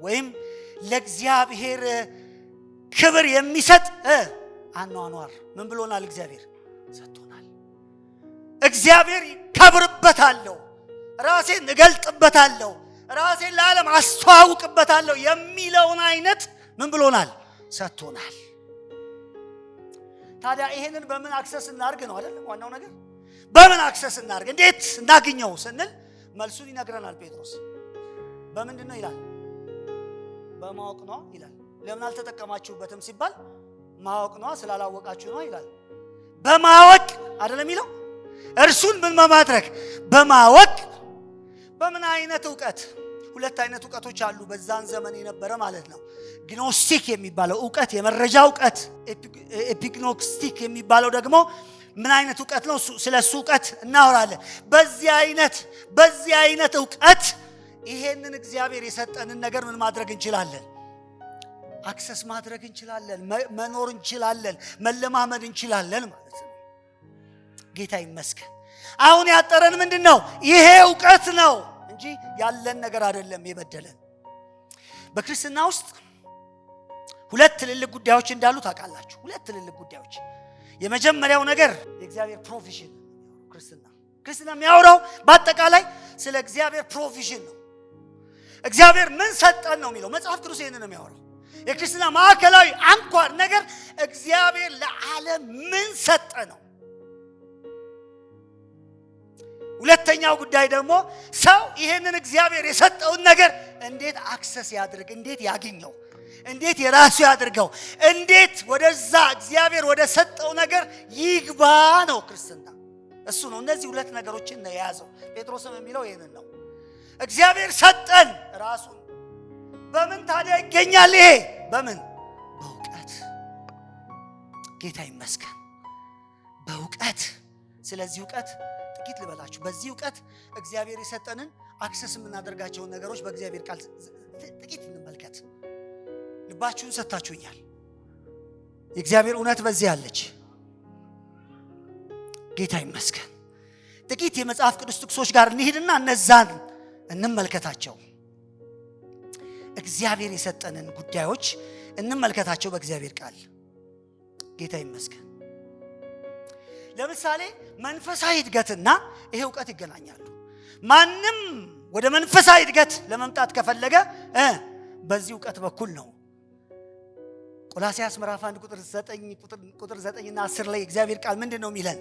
ወይም ለእግዚአብሔር ክብር የሚሰጥ አኗኗር ምን ብሎናል? እግዚአብሔር ሰጥቶናል። እግዚአብሔር ከብርበታለሁ፣ ራሴን እገልጥበታለሁ፣ ራሴን ለዓለም አስተዋውቅበታለሁ የሚለውን አይነት ምን ብሎናል? ሰጥቶናል። ታዲያ ይሄንን በምን አክሰስ እናድርግ ነው አይደል? ዋናው ነገር በምን አክሰስ እናድርግ? እንዴት እናገኘው ስንል መልሱን ይነግረናል ጴጥሮስ። በምንድን ነው ይላል? በማወቅ ነው ይላል። ለምን አልተጠቀማችሁበትም ሲባል ማወቅ ነው፣ ስላላወቃችሁ ነው ይላል። በማወቅ አይደለም የሚለው እርሱን ምን በማድረግ በማወቅ። በምን አይነት ዕውቀት? ሁለት አይነት ዕውቀቶች አሉ በዛን ዘመን የነበረ ማለት ነው። ግኖስቲክ የሚባለው ዕውቀት የመረጃ ዕውቀት፣ ኤፒግኖስቲክ የሚባለው ደግሞ ምን አይነት ዕውቀት ነው? ስለሱ ዕውቀት እናወራለን። በዚህ አይነት ዕውቀት ይሄንን እግዚአብሔር የሰጠንን ነገር ምን ማድረግ እንችላለን? አክሰስ ማድረግ እንችላለን፣ መኖር እንችላለን፣ መለማመድ እንችላለን ማለት ነው። ጌታ ይመስገን። አሁን ያጠረን ምንድን ነው? ይሄ ዕውቀት ነው እንጂ ያለን ነገር አይደለም የበደለን። በክርስትና ውስጥ ሁለት ትልልቅ ጉዳዮች እንዳሉ ታውቃላችሁ። ሁለት ትልልቅ ጉዳዮች። የመጀመሪያው ነገር የእግዚአብሔር ፕሮቪዥን። ክርስትና የሚያወራው በአጠቃላይ ስለ እግዚአብሔር ፕሮቪዥን ነው። እግዚአብሔር ምን ሰጠን ነው የሚለው መጽሐፍ ቅዱስ። ይሄንን ነው የሚያወራው። የክርስትና ማዕከላዊ አንኳር ነገር እግዚአብሔር ለዓለም ምን ሰጠ ነው። ሁለተኛው ጉዳይ ደግሞ ሰው ይሄንን እግዚአብሔር የሰጠውን ነገር እንዴት አክሰስ ያድርግ፣ እንዴት ያገኘው፣ እንዴት የራሱ ያድርገው፣ እንዴት ወደዛ እግዚአብሔር ወደ ሰጠው ነገር ይግባ ነው ክርስትና። እሱ ነው። እነዚህ ሁለት ነገሮችን ነው የያዘው። ጴጥሮስም የሚለው ይሄንን ነው። እግዚአብሔር ሰጠን ራሱን። በምን ታዲያ ይገኛል ይሄ? በምን? በእውቀት። ጌታ ይመስገን። በእውቀት። ስለዚህ እውቀት ጥቂት ልበላችሁ። በዚህ እውቀት እግዚአብሔር የሰጠንን አክሰስ የምናደርጋቸውን ነገሮች በእግዚአብሔር ቃል ጥቂት እንመልከት። ልባችሁን ሰጥታችሁኛል። የእግዚአብሔር እውነት በዚህ አለች። ጌታ ይመስገን። ጥቂት የመጽሐፍ ቅዱስ ጥቅሶች ጋር እንሂድና እነዛን እንመልከታቸው። እግዚአብሔር የሰጠንን ጉዳዮች እንመልከታቸው በእግዚአብሔር ቃል። ጌታ ይመስገን። ለምሳሌ መንፈሳዊ እድገትና ይሄ ዕውቀት ይገናኛሉ። ማንም ወደ መንፈሳዊ እድገት ለመምጣት ከፈለገ በዚህ ዕውቀት በኩል ነው። ቆላስይስ ምዕራፍ 1 ቁጥር 9 እና 10 ላይ እግዚአብሔር ቃል ምንድን ነው የሚለን?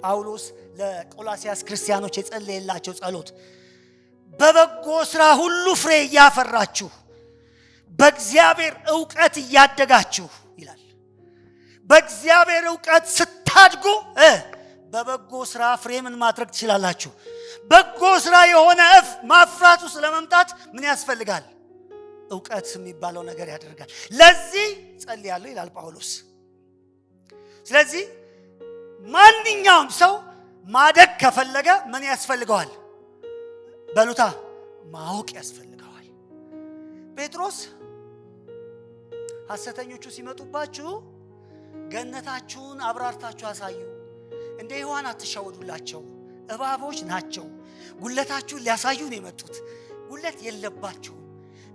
ጳውሎስ ለቆላስይስ ክርስቲያኖች የጸለየላቸው ጸሎት በበጎ ሥራ ሁሉ ፍሬ እያፈራችሁ በእግዚአብሔር ዕውቀት እያደጋችሁ ይላል። በእግዚአብሔር ዕውቀት ስታድጉ በበጎ ሥራ ፍሬ ምን ማድረግ ትችላላችሁ? በጎ ሥራ የሆነ ማፍራት ውስጥ ለመምጣት ምን ያስፈልጋል? ዕውቀት የሚባለው ነገር ያደርጋል። ለዚህ ጸልያለሁ ይላል ጳውሎስ። ስለዚህ ማንኛውም ሰው ማደግ ከፈለገ ምን ያስፈልገዋል? በሉታ ማወቅ ያስፈልገዋል። ጴጥሮስ ሐሰተኞቹ ሲመጡባችሁ ገነታችሁን አብራርታችሁ አሳዩ፣ እንደ ሔዋን አትሻወዱላቸው፣ እባቦች ናቸው፣ ጉለታችሁን ሊያሳዩ ነው የመጡት። ጉለት የለባችሁም።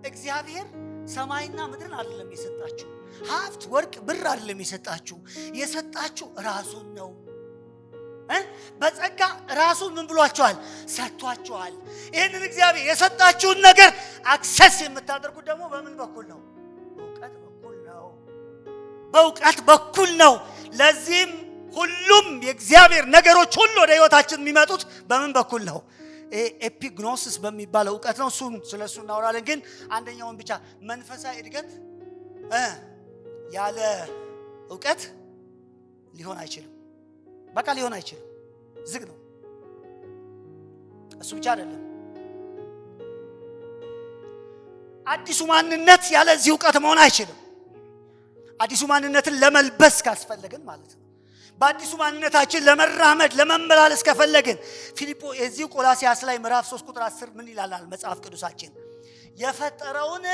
እግዚአብሔር ሰማይና ምድርን አይደለም የሰጣችሁ፣ ሀብት ወርቅ ብር አይደለም የሰጣችሁ፣ የሰጣችሁ ራሱን ነው። በጸጋ ራሱን ምን ብሏችኋል? ሰጥቷችኋል። ይህንን እግዚአብሔር የሰጣችሁን ነገር አክሰስ የምታደርጉት ደግሞ በምን በኩል ነው? በእውቀት በኩል ነው። በእውቀት በኩል ነው። ለዚህም ሁሉም የእግዚአብሔር ነገሮች ሁሉ ወደ ህይወታችን የሚመጡት በምን በኩል ነው? ኤፒግኖሲስ በሚባለው እውቀት ነው። ስለሱ እናወራለን። ግን አንደኛውን ብቻ መንፈሳዊ እድገት ያለ እውቀት ሊሆን አይችልም። በቃ ሊሆን አይችልም። ዝግ ነው። እሱ ብቻ አይደለም። አዲሱ ማንነት ያለዚህ እውቀት መሆን አይችልም። አዲሱ ማንነትን ለመልበስ ካስፈለግን ማለት ነው። በአዲሱ ማንነታችን ለመራመድ ለመመላለስ ከፈለግን የዚህ ቆላስይስ ላይ ምዕራፍ 3 ቁጥር 10 ምን ይላል መጽሐፍ ቅዱሳችን? የፈጠረውን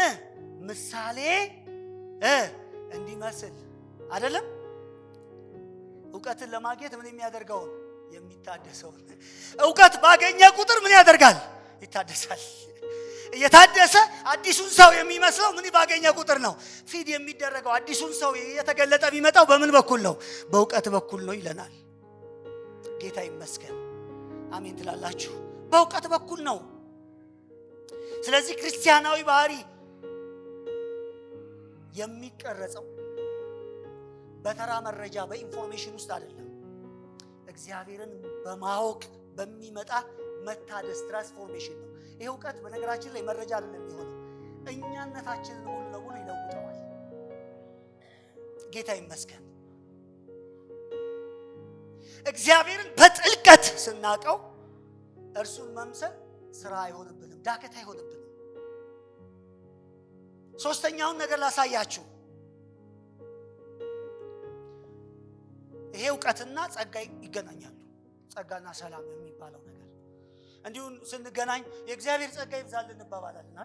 ምሳሌ እንዲመስል አይደለም። እውቀትን ለማግኘት ምን የሚያደርገውን የሚታደሰውን እውቀት ባገኘ ቁጥር ምን ያደርጋል? ይታደሳል። እየታደሰ አዲሱን ሰው የሚመስለው ምን ባገኘ ቁጥር ነው? ፊድ የሚደረገው አዲሱን ሰው እየተገለጠ የሚመጣው በምን በኩል ነው? በእውቀት በኩል ነው ይለናል። ጌታ ይመስገን። አሜን ትላላችሁ? በእውቀት በኩል ነው። ስለዚህ ክርስቲያናዊ ባህሪ የሚቀረጸው በተራ መረጃ በኢንፎርሜሽን ውስጥ አይደለም። እግዚአብሔርን በማወቅ በሚመጣ መታደስ ትራንስፎርሜሽን ነው። ይሄ እውቀት በነገራችን ላይ መረጃ አይደለም የሚሆነው፣ እኛነታችንን ሙሉ ለሙሉ ይለውጠዋል። ጌታ ይመስገን። እግዚአብሔርን በጥልቀት ስናቀው እርሱን መምሰል ስራ አይሆንብንም፣ ዳገት አይሆንብንም። ሶስተኛውን ነገር ላሳያችሁ። ይሄ እውቀትና ጸጋ ይገናኛሉ። ጸጋና ሰላም የሚባለው ነገር እንዲሁ ስንገናኝ የእግዚአብሔር ጸጋ ይብዛልን እንባባላለን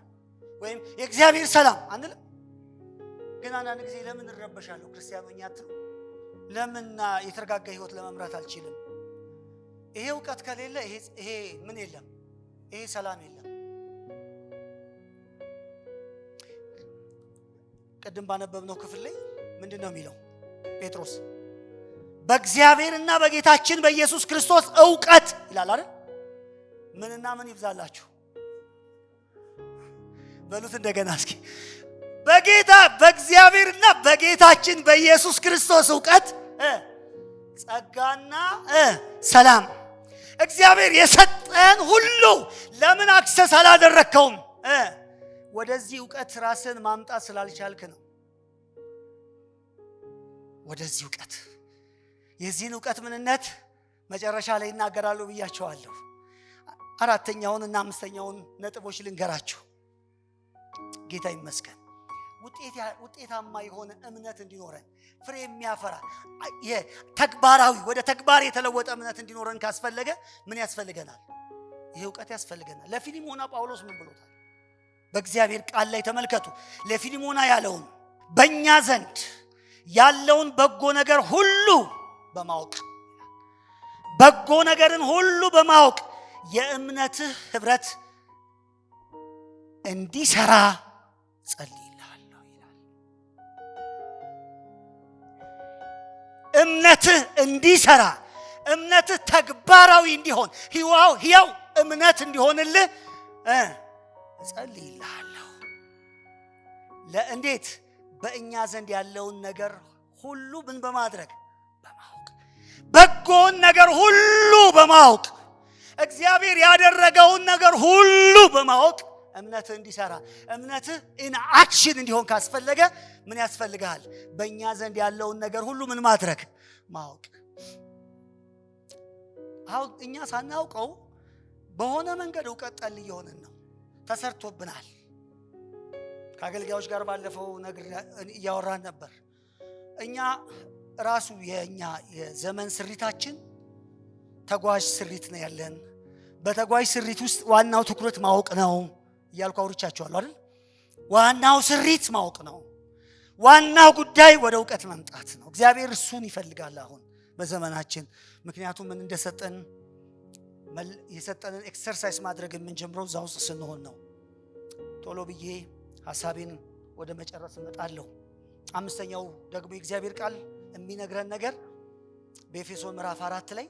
ወይም የእግዚአብሔር ሰላም አንልም። ግን አንዳንድ ጊዜ ለምን እረበሻለሁ ክርስቲያኖኛ አትሉ? ለምን የተረጋጋ ህይወት ለመምራት አልችልም? ይሄ እውቀት ከሌለ ይሄ ምን የለም፣ ይሄ ሰላም የለም። ቅድም ባነበብነው ክፍል ላይ ምንድነው የሚለው ጴጥሮስ? በእግዚአብሔርና በጌታችን በኢየሱስ ክርስቶስ እውቀት ይላል አይደል? ምንና ምን ይብዛላችሁ በሉት እንደገና እስኪ። በእግዚአብሔርና በጌታችን በኢየሱስ ክርስቶስ እውቀት ጸጋና ሰላም። እግዚአብሔር የሰጠን ሁሉ ለምን አክሰስ አላደረከውም? ወደዚህ እውቀት ራስን ማምጣት ስላልቻልክ ነው። ወደዚህ እውቀት የዚህን እውቀት ምንነት መጨረሻ ላይ እናገራለሁ ብያቸዋለሁ። አራተኛውን እና አምስተኛውን ነጥቦች ልንገራችሁ። ጌታ ይመስገን። ውጤታማ የሆነ እምነት እንዲኖረን ፍሬ የሚያፈራ ተግባራዊ ወደ ተግባር የተለወጠ እምነት እንዲኖረን ካስፈለገ ምን ያስፈልገናል? ይሄ እውቀት ያስፈልገናል። ለፊሊሞና ጳውሎስ ምን ብሎታል? በእግዚአብሔር ቃል ላይ ተመልከቱ። ለፊሊሞና ያለውን በእኛ ዘንድ ያለውን በጎ ነገር ሁሉ በማወቅ በጎ ነገርን ሁሉ በማወቅ የእምነትህ ህብረት እንዲሰራ ጸልይልሃለሁ ይላል። እምነትህ እንዲሰራ፣ እምነትህ ተግባራዊ እንዲሆን፣ ሕያው እምነት እንዲሆንልህ ጸልይልሃለሁ። ለእንዴት? በእኛ ዘንድ ያለውን ነገር ሁሉ ምን በማድረግ በማወቅ፣ በጎን ነገር ሁሉ በማወቅ፣ እግዚአብሔር ያደረገውን ነገር ሁሉ በማወቅ እምነትህ እንዲሰራ፣ እምነትህ ኢን አክሽን እንዲሆን ካስፈለገ ምን ያስፈልጋል? በእኛ ዘንድ ያለውን ነገር ሁሉ ምን ማድረግ? ማወቅ። አሁን እኛ ሳናውቀው በሆነ መንገድ እውቀት ጠል እየሆንን ነው። ተሰርቶብናል። ከአገልጋዮች ጋር ባለፈው ነገር እያወራን ነበር። እኛ ራሱ የኛ የዘመን ስሪታችን ተጓዥ ስሪት ነው ያለን። በተጓዥ ስሪት ውስጥ ዋናው ትኩረት ማወቅ ነው እያልኩ አውርቻቸዋለሁ አይደል? ዋናው ስሪት ማወቅ ነው። ዋናው ጉዳይ ወደ እውቀት መምጣት ነው። እግዚአብሔር እሱን ይፈልጋል አሁን በዘመናችን። ምክንያቱም ምን እንደሰጠን የሰጠንን ኤክሰርሳይዝ ማድረግ የምንጀምረው እዛ ውስጥ ስንሆን ነው። ቶሎ ብዬ ሐሳቤን ወደ መጨረስ እመጣለሁ። አምስተኛው ደግሞ የእግዚአብሔር ቃል የሚነግረን ነገር በኤፌሶን ምዕራፍ 4 ላይ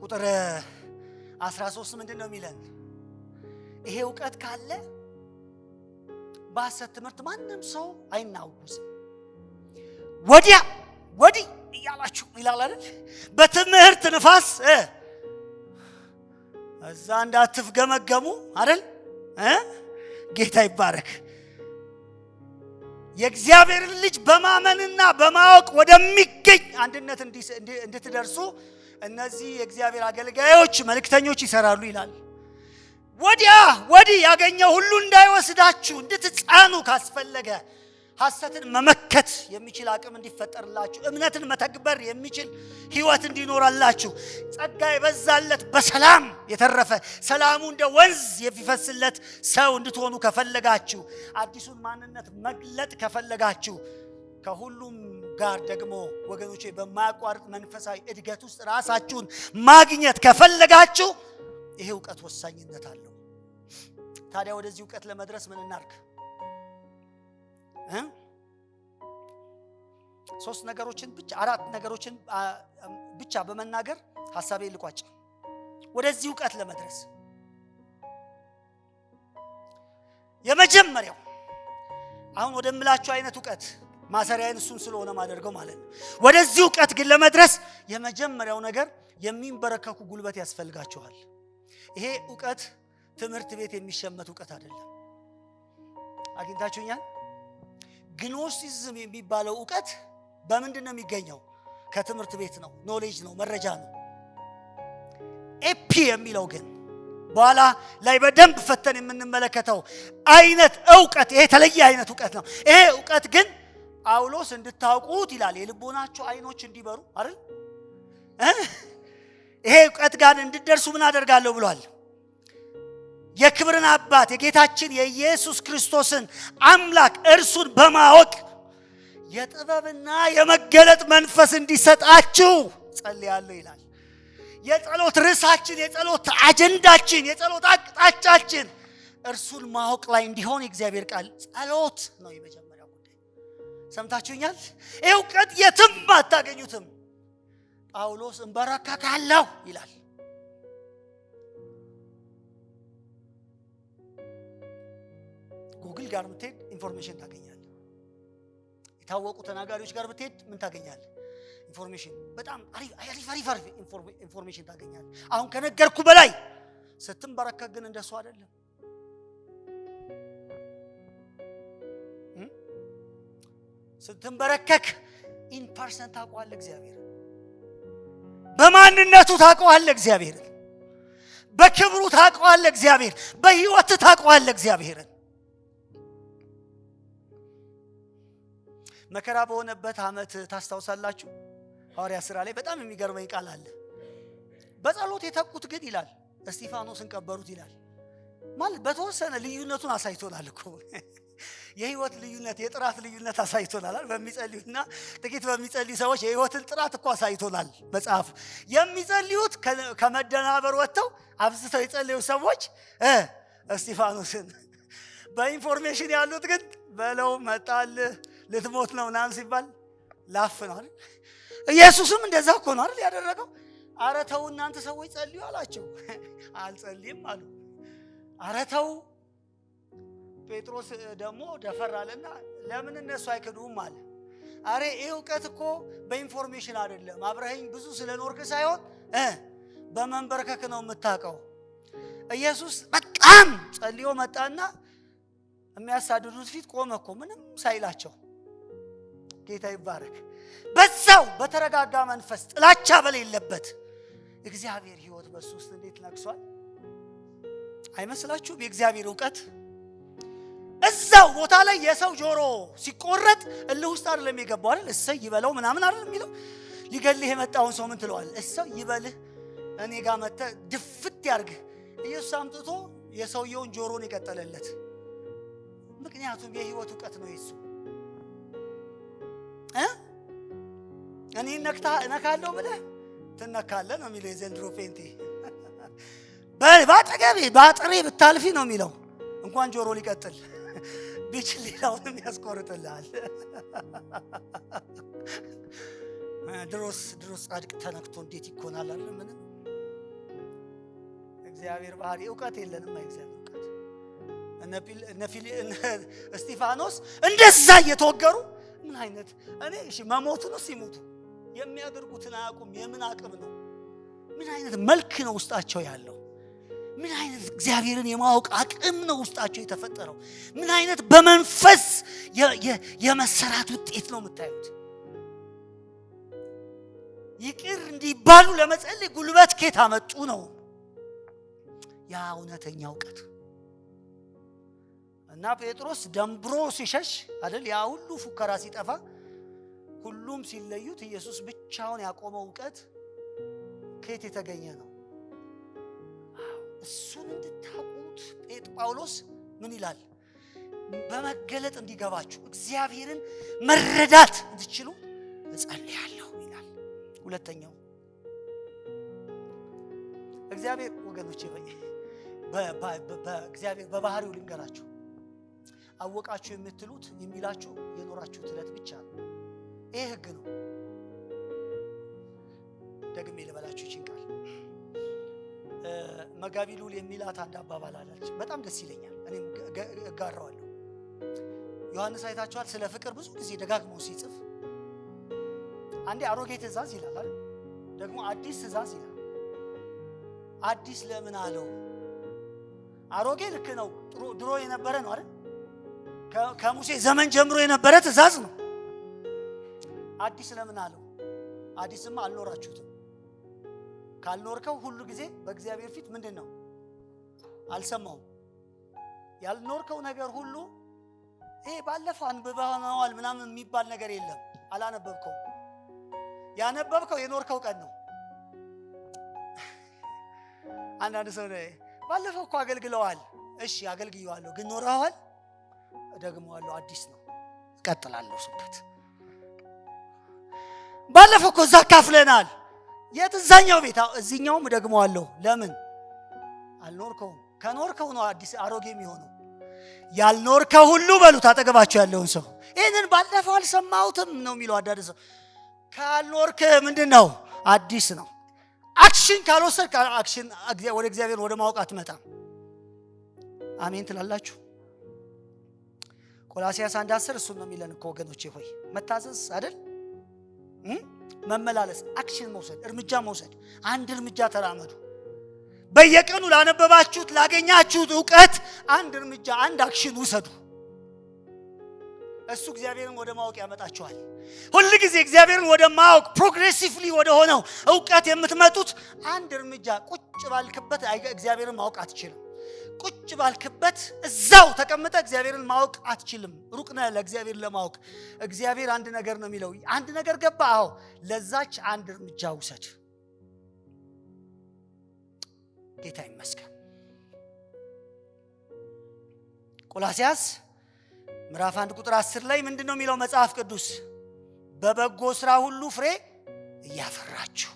ቁጥር 13 ምንድነው የሚለን? ይሄ እውቀት ካለ በሐሰት ትምህርት ማንም ሰው አይናወዝም። ወዲህ እያላችሁ ይላል አይደል? በትምህርት ንፋስ እዛ እንዳትፍገመገሙ አይደል? ጌታ ይባረክ። የእግዚአብሔርን ልጅ በማመንና በማወቅ ወደሚገኝ አንድነት እንድትደርሱ እነዚህ የእግዚአብሔር አገልጋዮች መልእክተኞች ይሰራሉ ይላል። ወዲህ ያገኘው ሁሉ እንዳይወስዳችሁ እንድትጻኑ ካስፈለገ ሐሰትን መመከት የሚችል አቅም እንዲፈጠርላችሁ፣ እምነትን መተግበር የሚችል ህይወት እንዲኖራላችሁ፣ ጸጋ የበዛለት በሰላም የተረፈ ሰላሙ እንደ ወንዝ የሚፈስለት ሰው እንድትሆኑ ከፈለጋችሁ፣ አዲሱን ማንነት መግለጥ ከፈለጋችሁ፣ ከሁሉም ጋር ደግሞ ወገኖቼ በማያቋርጥ መንፈሳዊ እድገት ውስጥ ራሳችሁን ማግኘት ከፈለጋችሁ ይሄ እውቀት ወሳኝነት አለው። ታዲያ ወደዚህ እውቀት ለመድረስ ምን እናርግ? ሶስት ነገሮችን ብቻ አራት ነገሮችን ብቻ በመናገር ሐሳቤ ልቋጭ። ወደዚህ እውቀት ለመድረስ የመጀመሪያው አሁን ወደምላችሁ አይነት እውቀት ማሰሪያን እሱን ስለሆነ ማደርገው ማለት ነው። ወደዚህ ዕውቀት ግን ለመድረስ የመጀመሪያው ነገር የሚንበረከኩ ጉልበት ያስፈልጋቸዋል። ይሄ ዕውቀት ትምህርት ቤት የሚሸመት ዕውቀት አይደለም። አግኝታችሁኛል? ግኖሲዝም የሚባለው ዕውቀት በምንድን ነው የሚገኘው? ከትምህርት ቤት ነው። ኖሌጅ ነው፣ መረጃ ነው። ኤፒ የሚለው ግን በኋላ ላይ በደንብ ፈተን የምንመለከተው አይነት ዕውቀት ይሄ የተለየ አይነት ዕውቀት ነው። ይሄ ዕውቀት ግን ጳውሎስ እንድታውቁት ይላል፣ የልቦናችሁ አይኖች እንዲበሩ አይደል? ይሄ ዕውቀት ጋር እንድትደርሱ ምን አደርጋለሁ ብሏል? የክብርን አባት የጌታችን የኢየሱስ ክርስቶስን አምላክ እርሱን በማወቅ የጥበብና የመገለጥ መንፈስ እንዲሰጣችሁ ጸልያለሁ ይላል። የጸሎት ርዕሳችን፣ የጸሎት አጀንዳችን፣ የጸሎት አቅጣጫችን እርሱን ማወቅ ላይ እንዲሆን የእግዚአብሔር ቃል ጸሎት ነው የመጀመሪያው ጉዳይ። ሰምታችሁኛል? ይህ ዕውቀት የትም አታገኙትም። ጳውሎስ እንበረከካለሁ ይላል። ጉግል ጋር ብትሄድ ኢንፎርሜሽን ታገኛለህ። የታወቁ ተናጋሪዎች ጋር ብትሄድ ምን ታገኛለህ? ኢንፎርሜሽን። በጣም አሪፍ ኢንፎርሜሽን ታገኛለህ። አሁን ከነገርኩ በላይ ስትንበረከክ ግን እንደሱ አይደለም። ስትንበረከክ ኢን ፐርሰንት ታውቀዋለህ እግዚአብሔር። በማንነቱ ታውቀዋለህ እግዚአብሔር። በክብሩ ታውቀዋለህ እግዚአብሔር። በሕይወት ታውቀዋለህ እግዚአብሔርን። መከራ በሆነበት ዓመት ታስታውሳላችሁ? ሐዋርያት ሥራ ላይ በጣም የሚገርመኝ ቃል አለ። በጸሎት የተቁት ግን ይላል እስጢፋኖስን ቀበሩት ይላል። ማለት በተወሰነ ልዩነቱን አሳይቶናል እኮ የህይወት ልዩነት፣ የጥራት ልዩነት አሳይቶናል። በሚጸልዩና ጥቂት በሚጸልዩ ሰዎች የህይወትን ጥራት እኮ አሳይቶናል መጽሐፍ። የሚጸልዩት ከመደናበር ወጥተው አብዝተው የጸለዩ ሰዎች እስጢፋኖስን፣ በኢንፎርሜሽን ያሉት ግን በለው መጣል ልትሞት ነው ምናምን ሲባል ላፍ ነው አይደል? ኢየሱስም እንደዛ እኮ ነው አይደል ያደረገው? ኧረ ተው እናንተ ሰዎች ጸልዩ አላቸው። አልጸልይም አሉ። ኧረ ተው። ጴጥሮስ ደግሞ ደፈር አለና ለምን እነሱ አይክዱም አለ። አሬ ይህ ዕውቀት እኮ በኢንፎርሜሽን አይደለም፣ አብረኸኝ ብዙ ስለኖርክ ሳይሆን በመንበርከክ ነው የምታውቀው። ኢየሱስ በጣም ጸልዮ መጣና የሚያሳድዱት ፊት ቆመ እኮ ምንም ሳይላቸው። ጌታ ይባረክ። በዛው በተረጋጋ መንፈስ ጥላቻ በሌለበት እግዚአብሔር ሕይወት በሱ ውስጥ እንዴት ነግሷል አይመስላችሁም? የእግዚአብሔር ዕውቀት እዛው ቦታ ላይ የሰው ጆሮ ሲቆረጥ እልህ ውስጥ አይደለም የገባው አይደል? እሰይ ይበለው ምናምን አይደል የሚለው። ሊገልህ የመጣውን ሰው ምን ትለዋለህ? እሰይ ይበልህ፣ እኔ ጋር መጥተህ ድፍት ያርግህ። ኢየሱስ አምጥቶ የሰውየውን ጆሮን የቀጠለለት። ምክንያቱም የህይወት ዕውቀት ነው የሱ። እኔ ነካለሁ ብለህ ትነካለህ ነው የሚለው የዘንድሮ ፔንቴ። ባጠሬ ብታልፊ ነው የሚለው። እንኳን ጆሮ ሊቀጥል ቢችል ሌላውንም ያስቆርጥልሃል። ድሮስ ጻድቅ ተነክቶ እንዴት ይኮናል አለ። ምንም እግዚአብሔር ባህሪ ዕውቀት የለንም። እግዚአብሔር ዕውቀት እስጢፋኖስ እንደዛ እየተወገሩ ምን አይነት እኔ እሺ መሞቱ ነው ሲሞቱ የሚያደርጉትን አያውቁም። የምን አቅም ነው? ምን አይነት መልክ ነው ውስጣቸው ያለው? ምን አይነት እግዚአብሔርን የማወቅ አቅም ነው ውስጣቸው የተፈጠረው? ምን አይነት በመንፈስ የመሰራት ውጤት ነው የምታዩት? ይቅር እንዲባሉ ለመጸለይ ጉልበት ከየት አመጡ ነው? ያ እውነተኛ ዕውቀት። እና ጴጥሮስ ደንብሮ ሲሸሽ አይደል? ያ ሁሉ ፉከራ ሲጠፋ ሁሉም ሲለዩት ኢየሱስ ብቻውን ያቆመው ዕውቀት ከየት የተገኘ ነው? እሱን እንድታውቁት ጳውሎስ ምን ይላል? በመገለጥ እንዲገባችሁ እግዚአብሔርን መረዳት እንድትችሉ እጸልያለሁ ይላል። ሁለተኛው እግዚአብሔር ወገኖቼ በእግዚአብሔር በባህሪው ልንገራችሁ። አወቃችሁ የምትሉት የሚላችሁ የኖራችሁት ዕለት ብቻ ነው። ይሄ ሕግ ነው። ደግሜ ልበላችሁ ይችላል። መጋቢ ሉል የሚላት አንድ አባባል አለች። በጣም ደስ ይለኛል። እኔም እጋራዋለሁ። ዮሐንስ አይታችኋል ስለ ፍቅር ብዙ ጊዜ ደጋግሞ ሲጽፍ አንዴ አሮጌ ትእዛዝ ይላል አይደል ደግሞ አዲስ ትእዛዝ ይላል አዲስ ለምን አለው አሮጌ ልክ ነው ድሮ የነበረ ነው አይደል ከሙሴ ዘመን ጀምሮ የነበረ ትእዛዝ ነው አዲስ ለምን አለው አዲስማ አልኖራችሁትም ካልኖርከው ሁሉ ጊዜ በእግዚአብሔር ፊት ምንድነው አልሰማውም ያልኖርከው ነገር ሁሉ ይሄ ባለፈው አንብበናል ምናምን የሚባል ነገር የለም አላነበብከው ያነበብከው የኖርከው ቀን ነው አንዳንድ ሰው ባለፈው እኮ አገልግለዋል እሺ አገልግየዋለሁ ግን ኖረዋል ደግሞዋለሁ አዲስ ነው እቀጥላለሁ ስብከት ባለፈው እኮ ዘካፍለናል የትዛኛው ቤት እዚህኛውም ደግሞዋለሁ ለምን አልኖርከው ከኖርከው ነው አዲስ አሮጌ የሚሆነው ያልኖርከው ሁሉ በሉት አጠገባችሁ ያለውን ሰው ይሄንን ባለፈው አልሰማሁትም ነው የሚለው አዳደ ሰው ካልኖርክ ምንድነው አዲስ ነው አክሽን ካልወሰድክ አክሽን ወደ እግዚአብሔር ወደ ማወቅ አትመጣም አሜን ትላላችሁ ቆላስይስ 1:10 እሱ ነው የሚለን እኮ ወገኖቼ ሆይ መታዘዝ አይደል መመላለስ አክሽን መውሰድ እርምጃ መውሰድ አንድ እርምጃ ተራመዱ በየቀኑ ላነበባችሁት ላገኛችሁት ዕውቀት አንድ እርምጃ አንድ አክሽን ውሰዱ እሱ እግዚአብሔርን ወደ ማወቅ ያመጣችኋል ሁሉ ጊዜ እግዚአብሔርን ወደ ማወቅ ፕሮግሬሲቭሊ ወደ ሆነው ዕውቀት የምትመጡት አንድ እርምጃ ቁጭ ባልክበት እግዚአብሔርን ማወቅ አትችልም ቁጭ ባልክበት እዛው ተቀምጠ እግዚአብሔርን ማወቅ አትችልም ሩቅ ነህ ለእግዚአብሔር ለማወቅ እግዚአብሔር አንድ ነገር ነው የሚለው አንድ ነገር ገባ አዎ ለዛች አንድ እርምጃ ውሰድ ጌታ ይመስገን ቆላስይስ ምዕራፍ 1 ቁጥር 10 ላይ ምንድነው የሚለው መጽሐፍ ቅዱስ በበጎ ስራ ሁሉ ፍሬ እያፈራችሁ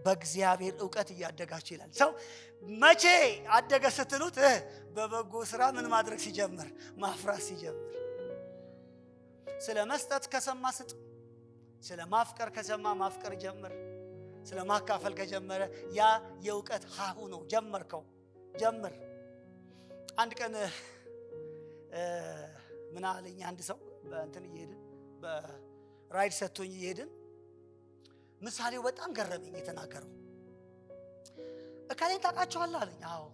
በእግዚአብሔር ዕውቀት እያደጋችሁ ይላል ሰው መቼ አደገ ስትሉት በበጎ ስራ ምን ማድረግ ሲጀምር ማፍራት ሲጀምር ስለ መስጠት ከሰማ ስጥ ስለ ማፍቀር ከሰማ ማፍቀር ጀምር ስለ ማካፈል ከጀመረ ያ የዕውቀት ሀሁ ነው ጀመርከው ጀምር አንድ ቀን ምን አለኝ አንድ ሰው በእንትን እየሄድን በራይድ ሰጥቶኝ እየሄድን ምሳሌው በጣም ገረመኝ የተናገረው እካሌን ታውቃቸዋለህ አለኝ አዎ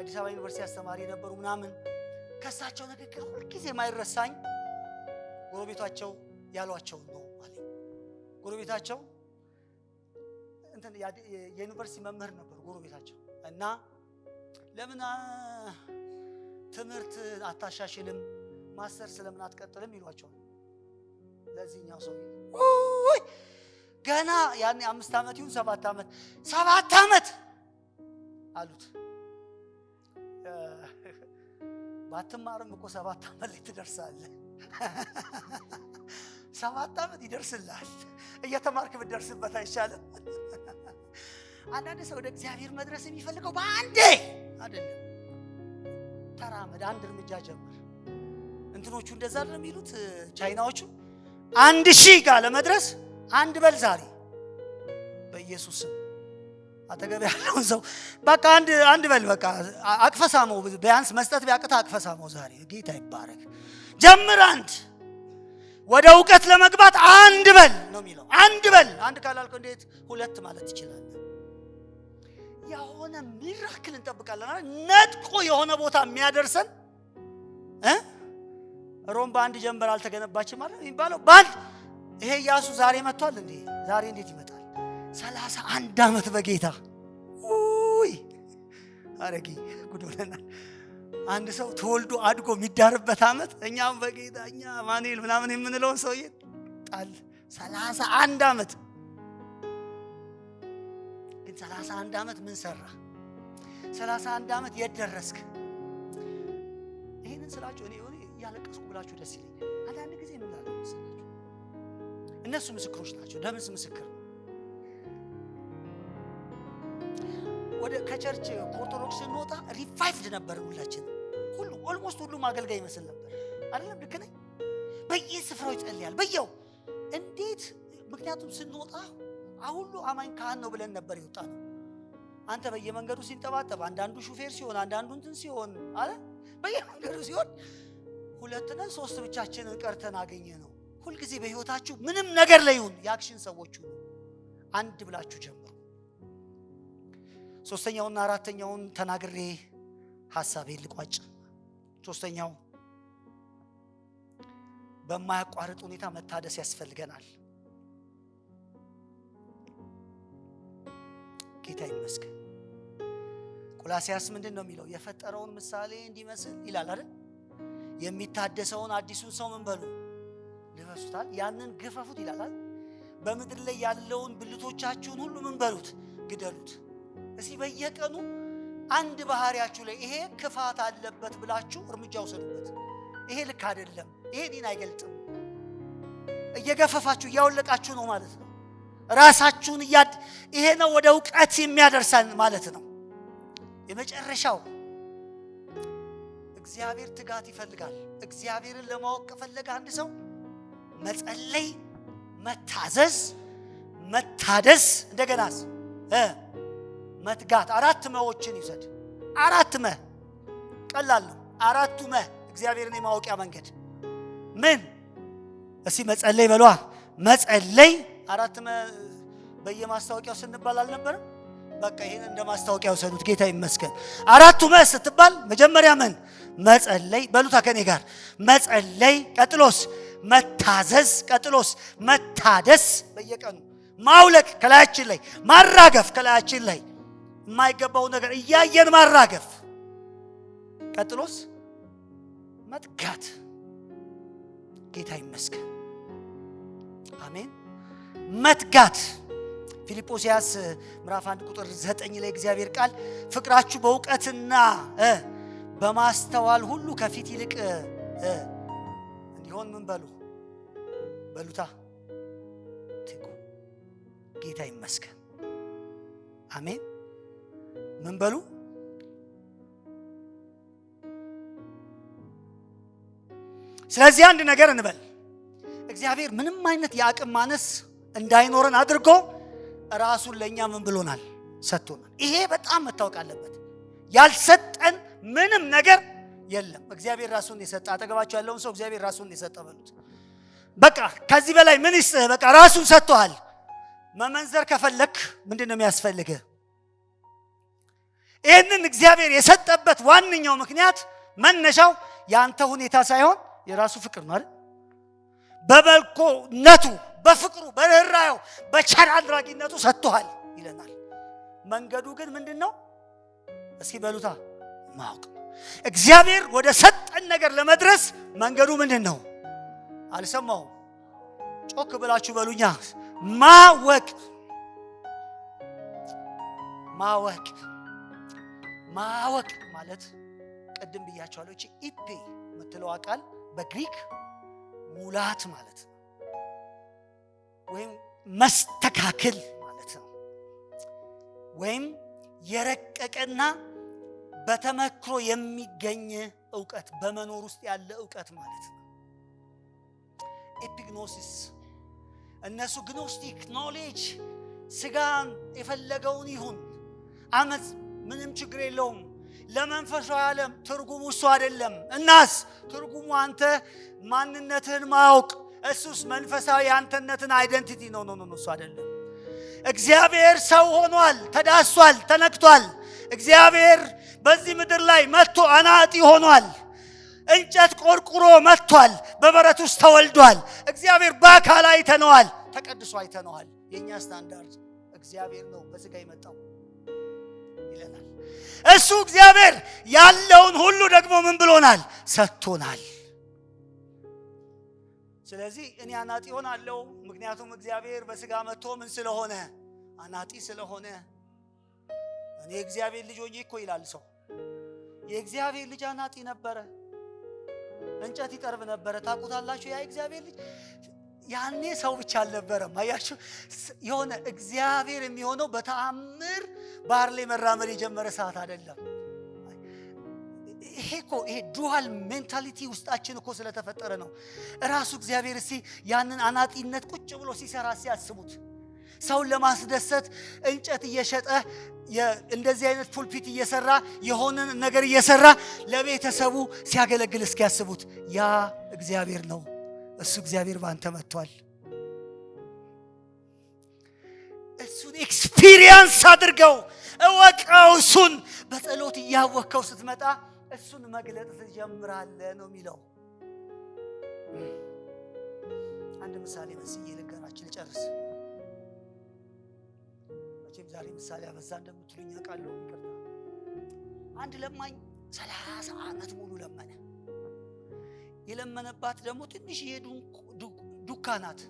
አዲስ አበባ ዩኒቨርሲቲ አስተማሪ ነበሩ ምናምን ከሳቸው ንግግር ሁልጊዜ ማይረሳኝ ጎረቤታቸው ያሏቸው ነው አለኝ ጎረቤታቸው እንትን የዩኒቨርሲቲ መምህር ነበሩ ጎረቤታቸው እና ለምን ትምህርት አታሻሽልም ማስተር ስለምን አትቀጥልም ይሏቸዋል ለዚህኛው ሰው ገና ያኔ 5 አመት ይሁን 7 አመት አሉት ባትማርም እኮ 7 አመት ላይ ትደርሳለህ 7 አመት ይደርስልሃል እየተማርክ ብትደርስበት አይቻልም አንዳንድ ሰው ወደ እግዚአብሔር መድረስ የሚፈልገው በአንዴ አይደለም ተራመድ አንድ እርምጃ ጀምር እንትኖቹ እንደዛ አይደለም የሚሉት ቻይናዎቹ 1000 ጋር ለመድረስ አንድ በል ዛሬ በኢየሱስ አጠገብ ያለውን ሰው በቃ አንድ በል በቃ አቅፈሳመው ቢያንስ መስጠት ቢያቅታ አቅፈሳመው ዛሬ ጌታ ይባረክ ጀምር አንድ ወደ ዕውቀት ለመግባት አንድ በል ነው የሚለው አንድ በል አንድ ካላልከው እንዴት ሁለት ማለት ይችላል ያሆነ ሚራክል እንጠብቃለን ነጥቆ የሆነ ቦታ የሚያደርሰን ሮም በአንድ ጀንበር አልተገነባችም ማለት የሚባለው ባንድ ይሄ ኢያሱ ዛሬ መጥቷል እንዴ ዛሬ እንዴት ይመጣል 31 አመት በጌታ ኡይ አረጊ ጉዶለና አንድ ሰው ተወልዶ አድጎ የሚዳርበት አመት እኛም በጌታ እኛ ማኑኤል ምናምን የምንለው ሰውዬ ጣል 31 አመት ግን 31 አመት ምን ሰራ 31 አመት የደረስክ ይሄንን ስላችሁ እኔ ያለቀስኩ ብላችሁ ደስ ይለኛል አንዳንድ ጊዜ ምን ላለው ስላችሁ እነሱ ምስክሮች ናቸው ደምስ ምስክር ወደ ከቸርች ኦርቶዶክስ እንወጣ ሪቫይቭድ ነበር ሁላችን ሁሉ ኦልሞስት ሁሉ ማገልጋይ ይመስል ነበር አይደለም ልክ ነኝ በየስፍራው ይጸልያል በየው እንዴት ምክንያቱም ስንወጣ ሁሉ አማኝ ካህን ነው ብለን ነበር ይወጣው አንተ በየመንገዱ ሲንጠባጠብ አንዳንዱ ሹፌር ሲሆን አንዳንዱ እንትን ሲሆን አለ በየመንገዱ ሲሆን ሁለት ነን ሶስት ብቻችንን ቀርተን አገኘ ነው። ሁልጊዜ በህይወታችሁ ምንም ነገር ላይ ይሁን የአክሽን ሰዎች ሁኑ። አንድ ብላችሁ ጀምሩ። ሶስተኛውና አራተኛውን ተናግሬ ሐሳቤን ልቋጭ። ሶስተኛው በማያቋርጥ ሁኔታ መታደስ ያስፈልገናል። ጌታ ይመስገን። ቆላስይስ ምንድነው የሚለው? የፈጠረውን ምሳሌ እንዲመስል ይላል አይደል? የሚታደሰውን አዲሱን ሰው ምን በሉ ልበሱታል፣ ያንን ግፈፉት ይላል። በምድር ላይ ያለውን ብልቶቻችሁን ሁሉ ምን በሉት ግደሉት። እስኪ በየቀኑ አንድ ባህሪያችሁ ላይ ይሄ ክፋት አለበት ብላችሁ እርምጃ ወሰዱበት። ይሄ ልክ አይደለም፣ ይሄ ዲን አይገልጥም። እየገፈፋችሁ እያወለቃችሁ ነው ማለት ነው። ራሳችሁን ይሄ ነው ወደ ዕውቀት የሚያደርሳን ማለት ነው። የመጨረሻው እግዚአብሔር ትጋት ይፈልጋል። እግዚአብሔርን ለማወቅ ከፈለገ አንድ ሰው መጸለይ፣ መታዘዝ፣ መታደስ፣ እንደገናስ መትጋት። አራት መዎችን ይውሰድ። አራት መ ቀላል ነው። አራቱ መ እግዚአብሔርን የማወቂያ መንገድ ምን? እስኪ መጸለይ በሏ። መጸለይ አራት መ በየማስታወቂያው ስንባል አልነበረም? በቃ ይሄን እንደ ማስታወቂያው ሰዱት። ጌታ ይመስገን። አራቱ መ ስትባል መጀመሪያ ምን? መጸለይ በሉታ ከኔ ጋር መጸለይ፣ ቀጥሎስ መታዘዝ፣ ቀጥሎስ መታደስ፣ በየቀኑ ማውለቅ ከላያችን ላይ ማራገፍ፣ ከላያችን ላይ የማይገባው ነገር እያየን ማራገፍ፣ ቀጥሎስ መትጋት። ጌታ ይመስገን። አሜን። መትጋት ፊልጵስዩስ ምዕራፍ 1 ቁጥር 9 ላይ እግዚአብሔር ቃል ፍቅራችሁ በእውቀትና በማስተዋል ሁሉ ከፊት ይልቅ እንዲሆን ምን በሉ በሉታ ትጉ። ጌታ ይመስገን። አሜን። ምን በሉ? ስለዚህ አንድ ነገር እንበል። እግዚአብሔር ምንም አይነት የአቅም ማነስ እንዳይኖረን አድርጎ ራሱን ለኛ ምን ብሎናል? ሰጥቶናል። ይሄ በጣም መታወቅ አለበት። ያልሰጠን ምንም ነገር የለም። እግዚአብሔር ራሱን የሰጠ። አጠገባችሁ ያለውን ሰው እግዚአብሔር ራሱን የሰጠ በሉት። በቃ ከዚህ በላይ ምን ይስጥህ? በቃ ራሱን ሰጥቷል። መመንዘር ከፈለክ ምንድነው የሚያስፈልግህ? ይህንን እግዚአብሔር የሰጠበት ዋነኛው ምክንያት መነሻው ያንተ ሁኔታ ሳይሆን የራሱ ፍቅር ነው አይደል? በበጎነቱ፣ በፍቅሩ፣ በርህራሄው፣ በቸር አድራጊነቱ ሰጥቷል ይለናል። መንገዱ ግን ምንድነው? እስኪ በሉታ ማወቅ። እግዚአብሔር ወደ ሰጠን ነገር ለመድረስ መንገዱ ምንድነው? አልሰማሁም። ጮክ ብላችሁ በሉኛ። ማወቅ። ማወቅ ማወቅ ማለት ቅድም ብያቸዋለሁ። እቺ ኢፔ የምትለው ቃል በግሪክ ሙላት ማለት ነው፣ ወይም መስተካከል ማለት ነው፣ ወይም የረቀቀና በተመክሮ የሚገኝ ዕውቀት፣ በመኖር ውስጥ ያለ ዕውቀት ማለት ነው። ኤፒግኖሲስ። እነሱ ግኖስቲክ ኖሌጅ፣ ስጋን የፈለገውን ይሁን አመፅ ምንም ችግር የለውም። ለመንፈሳዊ ዓለም ትርጉሙ እሱ አይደለም። እናስ ትርጉሙ አንተ ማንነትህን ማወቅ፣ እሱስ መንፈሳዊ አንተነትን አይደንቲቲ ነው። እሱ አይደለም። እግዚአብሔር ሰው ሆኗል፣ ተዳሷል፣ ተነክቷል። እግዚአብሔር በዚህ ምድር ላይ መጥቶ አናጢ ሆኗል። እንጨት ቆርቁሮ መጥቷል። በበረት ውስጥ ተወልዷል። እግዚአብሔር በአካል አይተነዋል፣ ተቀድሶ አይተነዋል። የኛ ስታንዳርድ እግዚአብሔር ነው በስጋ የመጣው ይለናል። እሱ እግዚአብሔር ያለውን ሁሉ ደግሞ ምን ብሎናል? ሰጥቶናል። ስለዚህ እኔ አናጢ ሆናለሁ፣ ምክንያቱም እግዚአብሔር በስጋ መጥቶ ምን ስለሆነ? አናጢ ስለሆነ። እኔ እግዚአብሔር ልጅ ሆኜ እኮ ይላል ሰው። የእግዚአብሔር ልጅ አናጢ ነበረ፣ እንጨት ይጠርብ ነበረ። ታውቁታላችሁ። ያ እግዚአብሔር ልጅ ያኔ ሰው ብቻ አልነበረም። አያችሁ፣ የሆነ እግዚአብሔር የሚሆነው በተአምር ባህር ላይ መራመድ የጀመረ ሰዓት አይደለም። ይሄ ዱዋል ሜንታሊቲ ውስጣችን እኮ ስለተፈጠረ ነው። ራሱ እግዚአብሔር ያንን አናጢነት ቁጭ ብሎ ሲሰራ ሲያስቡት ሰውን ለማስደሰት እንጨት እየሸጠ እንደዚህ አይነት ፑልፒት እየሰራ የሆነ ነገር እየሰራ ለቤተሰቡ ሲያገለግል እስኪያስቡት ያ እግዚአብሔር ነው። እሱ እግዚአብሔር ባንተ መጥቷል። እሱን ኤክስፒሪየንስ አድርገው እወቀው። እሱን በጸሎት እያወቅከው ስትመጣ እሱን መግለጥ ትጀምራለህ ነው የሚለው። አንድ ምሳሌ መስዬ ልንገራችሁ ልጨርስ። መቼም ዛሬ ምሳሌ አበዛ እንደምትሉኝ አውቃለሁ። ይቅርታ። አንድ ለማኝ 30 ዓመት ሙሉ ለመነ። የለመነባት ደግሞ ትንሽ ዱካ ናት፣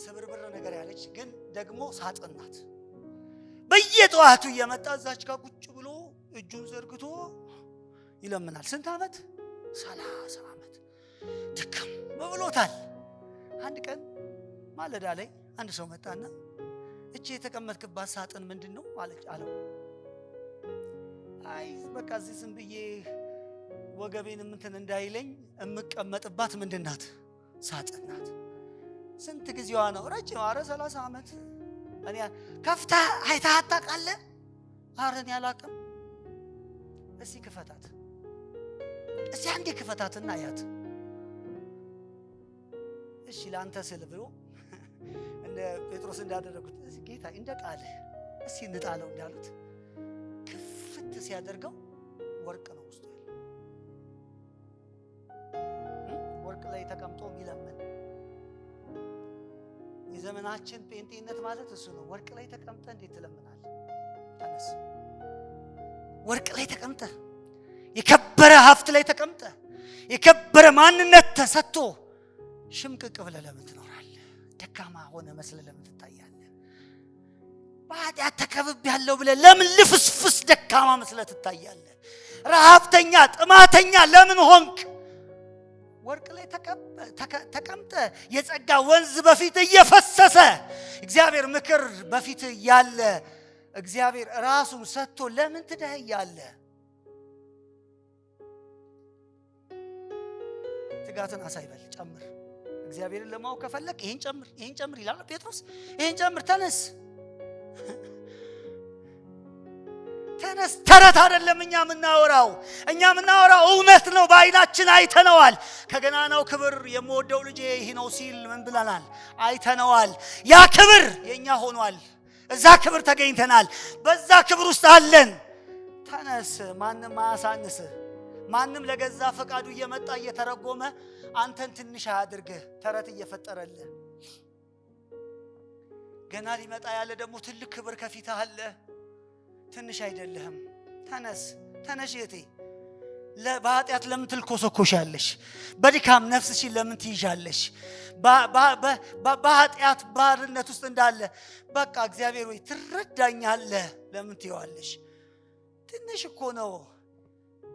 ስብርብር ነገር ያለች ግን ደግሞ ሳጥን ናት። በየጠዋቱ እየመጣ እዛች ጋር ቁጭ ብሎ እጁን ዘርግቶ ይለምናል። ስንት ዓመት? 30 ዓመት። ድክም ብሎታል። አንድ ቀን ማለዳ ላይ አንድ ሰው መጣና እቺ የተቀመጥክባት ሳጥን ምንድነው አለው። አይ በቃ እዚህ ዝም ብዬ ወገቤን እንትን እንዳይለኝ እምቀመጥባት ምንድናት? ሳጥን ናት። ስንት ጊዜዋ ነው? ረጅም። ኧረ 30 ዓመት። እኔ ከፍታ አይተህ ታውቃለህ? ኧረ እኔ አላውቅም። እስኪ ክፈታት፣ እስኪ አንዴ ክፈታትና ያት። እሺ ላንተ ስል ብሎ እንደ ጴጥሮስ እንዳደረጉት ጌታ እንደ ቃልህ እስኪ እንጣለው እንዳሉት ክፍት ሲያደርገው ወርቅ ነው ውስጡ ያለው። ወርቅ ላይ ተቀምጦ የሚለምን የዘመናችን ጴንጤነት ማለት እሱ ነው። ወርቅ ላይ ተቀምጠ እንዴት ትለምናለህ? ተነስ። ወርቅ ላይ ተቀምጠ፣ የከበረ ሀብት ላይ ተቀምጠ፣ የከበረ ማንነት ተሰጥቶ ሽምቅቅ ብለህ ለምን ትኖራለህ? ደካማ ሆነ መስለህ ለምን ትታያለህ? በኃጢአት ተከብቤያለሁ ብለህ ለምን ልፍስፍስ ደካማ መስለህ ትታያለህ? ረሃብተኛ ጥማተኛ ለምን ሆንክ? ወርቅ ላይ ተቀምጠ፣ የጸጋ ወንዝ በፊት እየፈሰሰ እግዚአብሔር ምክር በፊት ያለ እግዚአብሔር ራሱን ሰጥቶ ለምን ትደህያለህ? ትጋትን አሳይበል፣ ጨምር። እግዚአብሔርን ለማወቅ ከፈለክ ይሄን ጨምር ይላል ጴጥሮስ። ይሄን ጨምር፣ ተነስ። ተረት አይደለም እኛ የምናወራው እውነት ነው። በዓይናችን አይተነዋል። ከገናናው ክብር የምወደው ልጄ ይህ ነው ሲል ምን ብለናል? አይተነዋል። ያ ክብር የኛ ሆኗል። እዛ ክብር ተገኝተናል። በዛ ክብር ውስጥ አለን። ተነስ። ማንም አያሳንስ። ማንም ለገዛ ፈቃዱ እየመጣ እየተረጎመ አንተን ትንሽ አያድርግህ። ተረት እየፈጠረልህ ገና ሊመጣ ያለ ደግሞ ትልቅ ክብር ከፊትህ አለ። ትንሽ አይደለህም። ተነሽ እህቴ። በኃጢአት ለምን ትልኮሰኮሻለሽ? በድካም ነፍስሽን ለምን ትይዣለሽ? በኃጢአት ባርነት ውስጥ እንዳለ በቃ እግዚአብሔር ወይ ትረዳኛለህ ለምን ትይዋለሽ? ትንሽ እኮ ነው።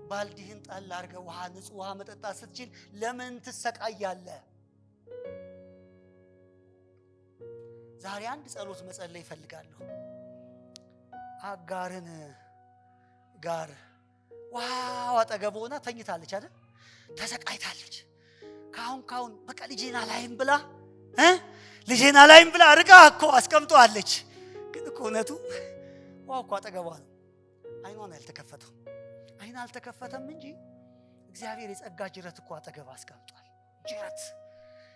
ባልዲህን ጣል አድርገህ ንጹህ ውሃ መጠጣት ስትችል ለምን ትሰቃያለህ? ዛሬ አንድ ጸሎት መጸለይ እፈልጋለሁ። አጋርን ጋር አጠገብ ሆና ተኝታለች አይደል? ተሰቃይታለች። ካሁን በቃ ልጄን አላይም ብላ ርቃ እኮ አስቀምጧለች። ግን እኮ እውነቱ እኮ አጠገቧ ነው። አይኗን ያልተከፈተው አይን አልተከፈተም እንጂ እግዚአብሔር የጸጋ ጅረት እኮ አጠገብ አስቀምጧል። ጅረት፣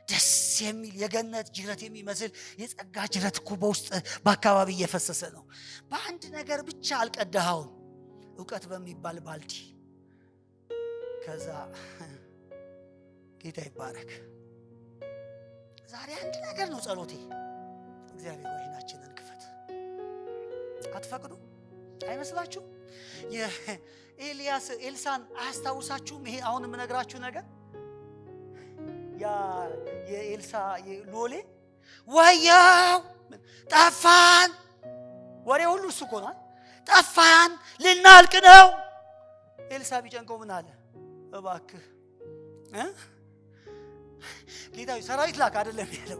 ደስ የሚል የገነት ጅረት የሚመስል የጸጋ ጅረት እኮ በውስጥ በአካባቢ እየፈሰሰ ነው። በአንድ ነገር ብቻ አልቀዳኸውም፣ እውቀት በሚባል ባልዲ። ከዛ ጌታ ይባረክ። ዛሬ አንድ ነገር ነው ጸሎቴ። እግዚአብሔር ዓይናችንን ክፈት። አትፈቅዱ? አይመስላችሁም? ኤልሳን አያስታውሳችሁም? ይሄ አሁን የምነግራችሁ ነገር የኤልሳ ሎሌ ወያው ጠፋን፣ ወሬ ሁሉ እሱ እኮ ነው። ጠፋን፣ ልናልቅ ነው። ኤልሳ ቢጨንቀው ምን አለ? እባክህ ጌታዊ ሰራዊት ላክ አይደለም ያለው።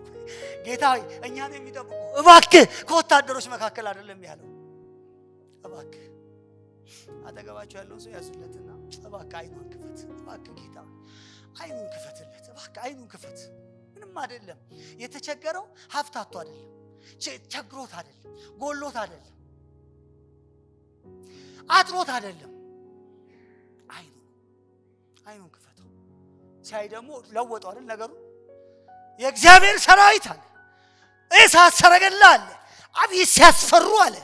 ጌታዊ እኛን የሚጠብቁ እባክህ ከወታደሮች መካከል አይደለም ያለው። እባክህ አጠገባቸው ያለውን ሰው ያዙለትና እባክህ አይኑን ክፈት፣ እባክህ ጌታ አይኑን ክፈትለት፣ እባክህ አይኑን ክፈት። ምንም አይደለም። የተቸገረው ሀብታቱ አይደለም፣ ቸግሮት አይደለም፣ ጎሎት አይደለም፣ አጥሮት አይደለም። አይኑን ክፈተው። ሲያይ ደግሞ ለወጠው አይደል ነገሩ። የእግዚአብሔር ሰራዊት አለ፣ እሳት ሰረገላ አለ፣ አቤት ሲያስፈሩ አለ።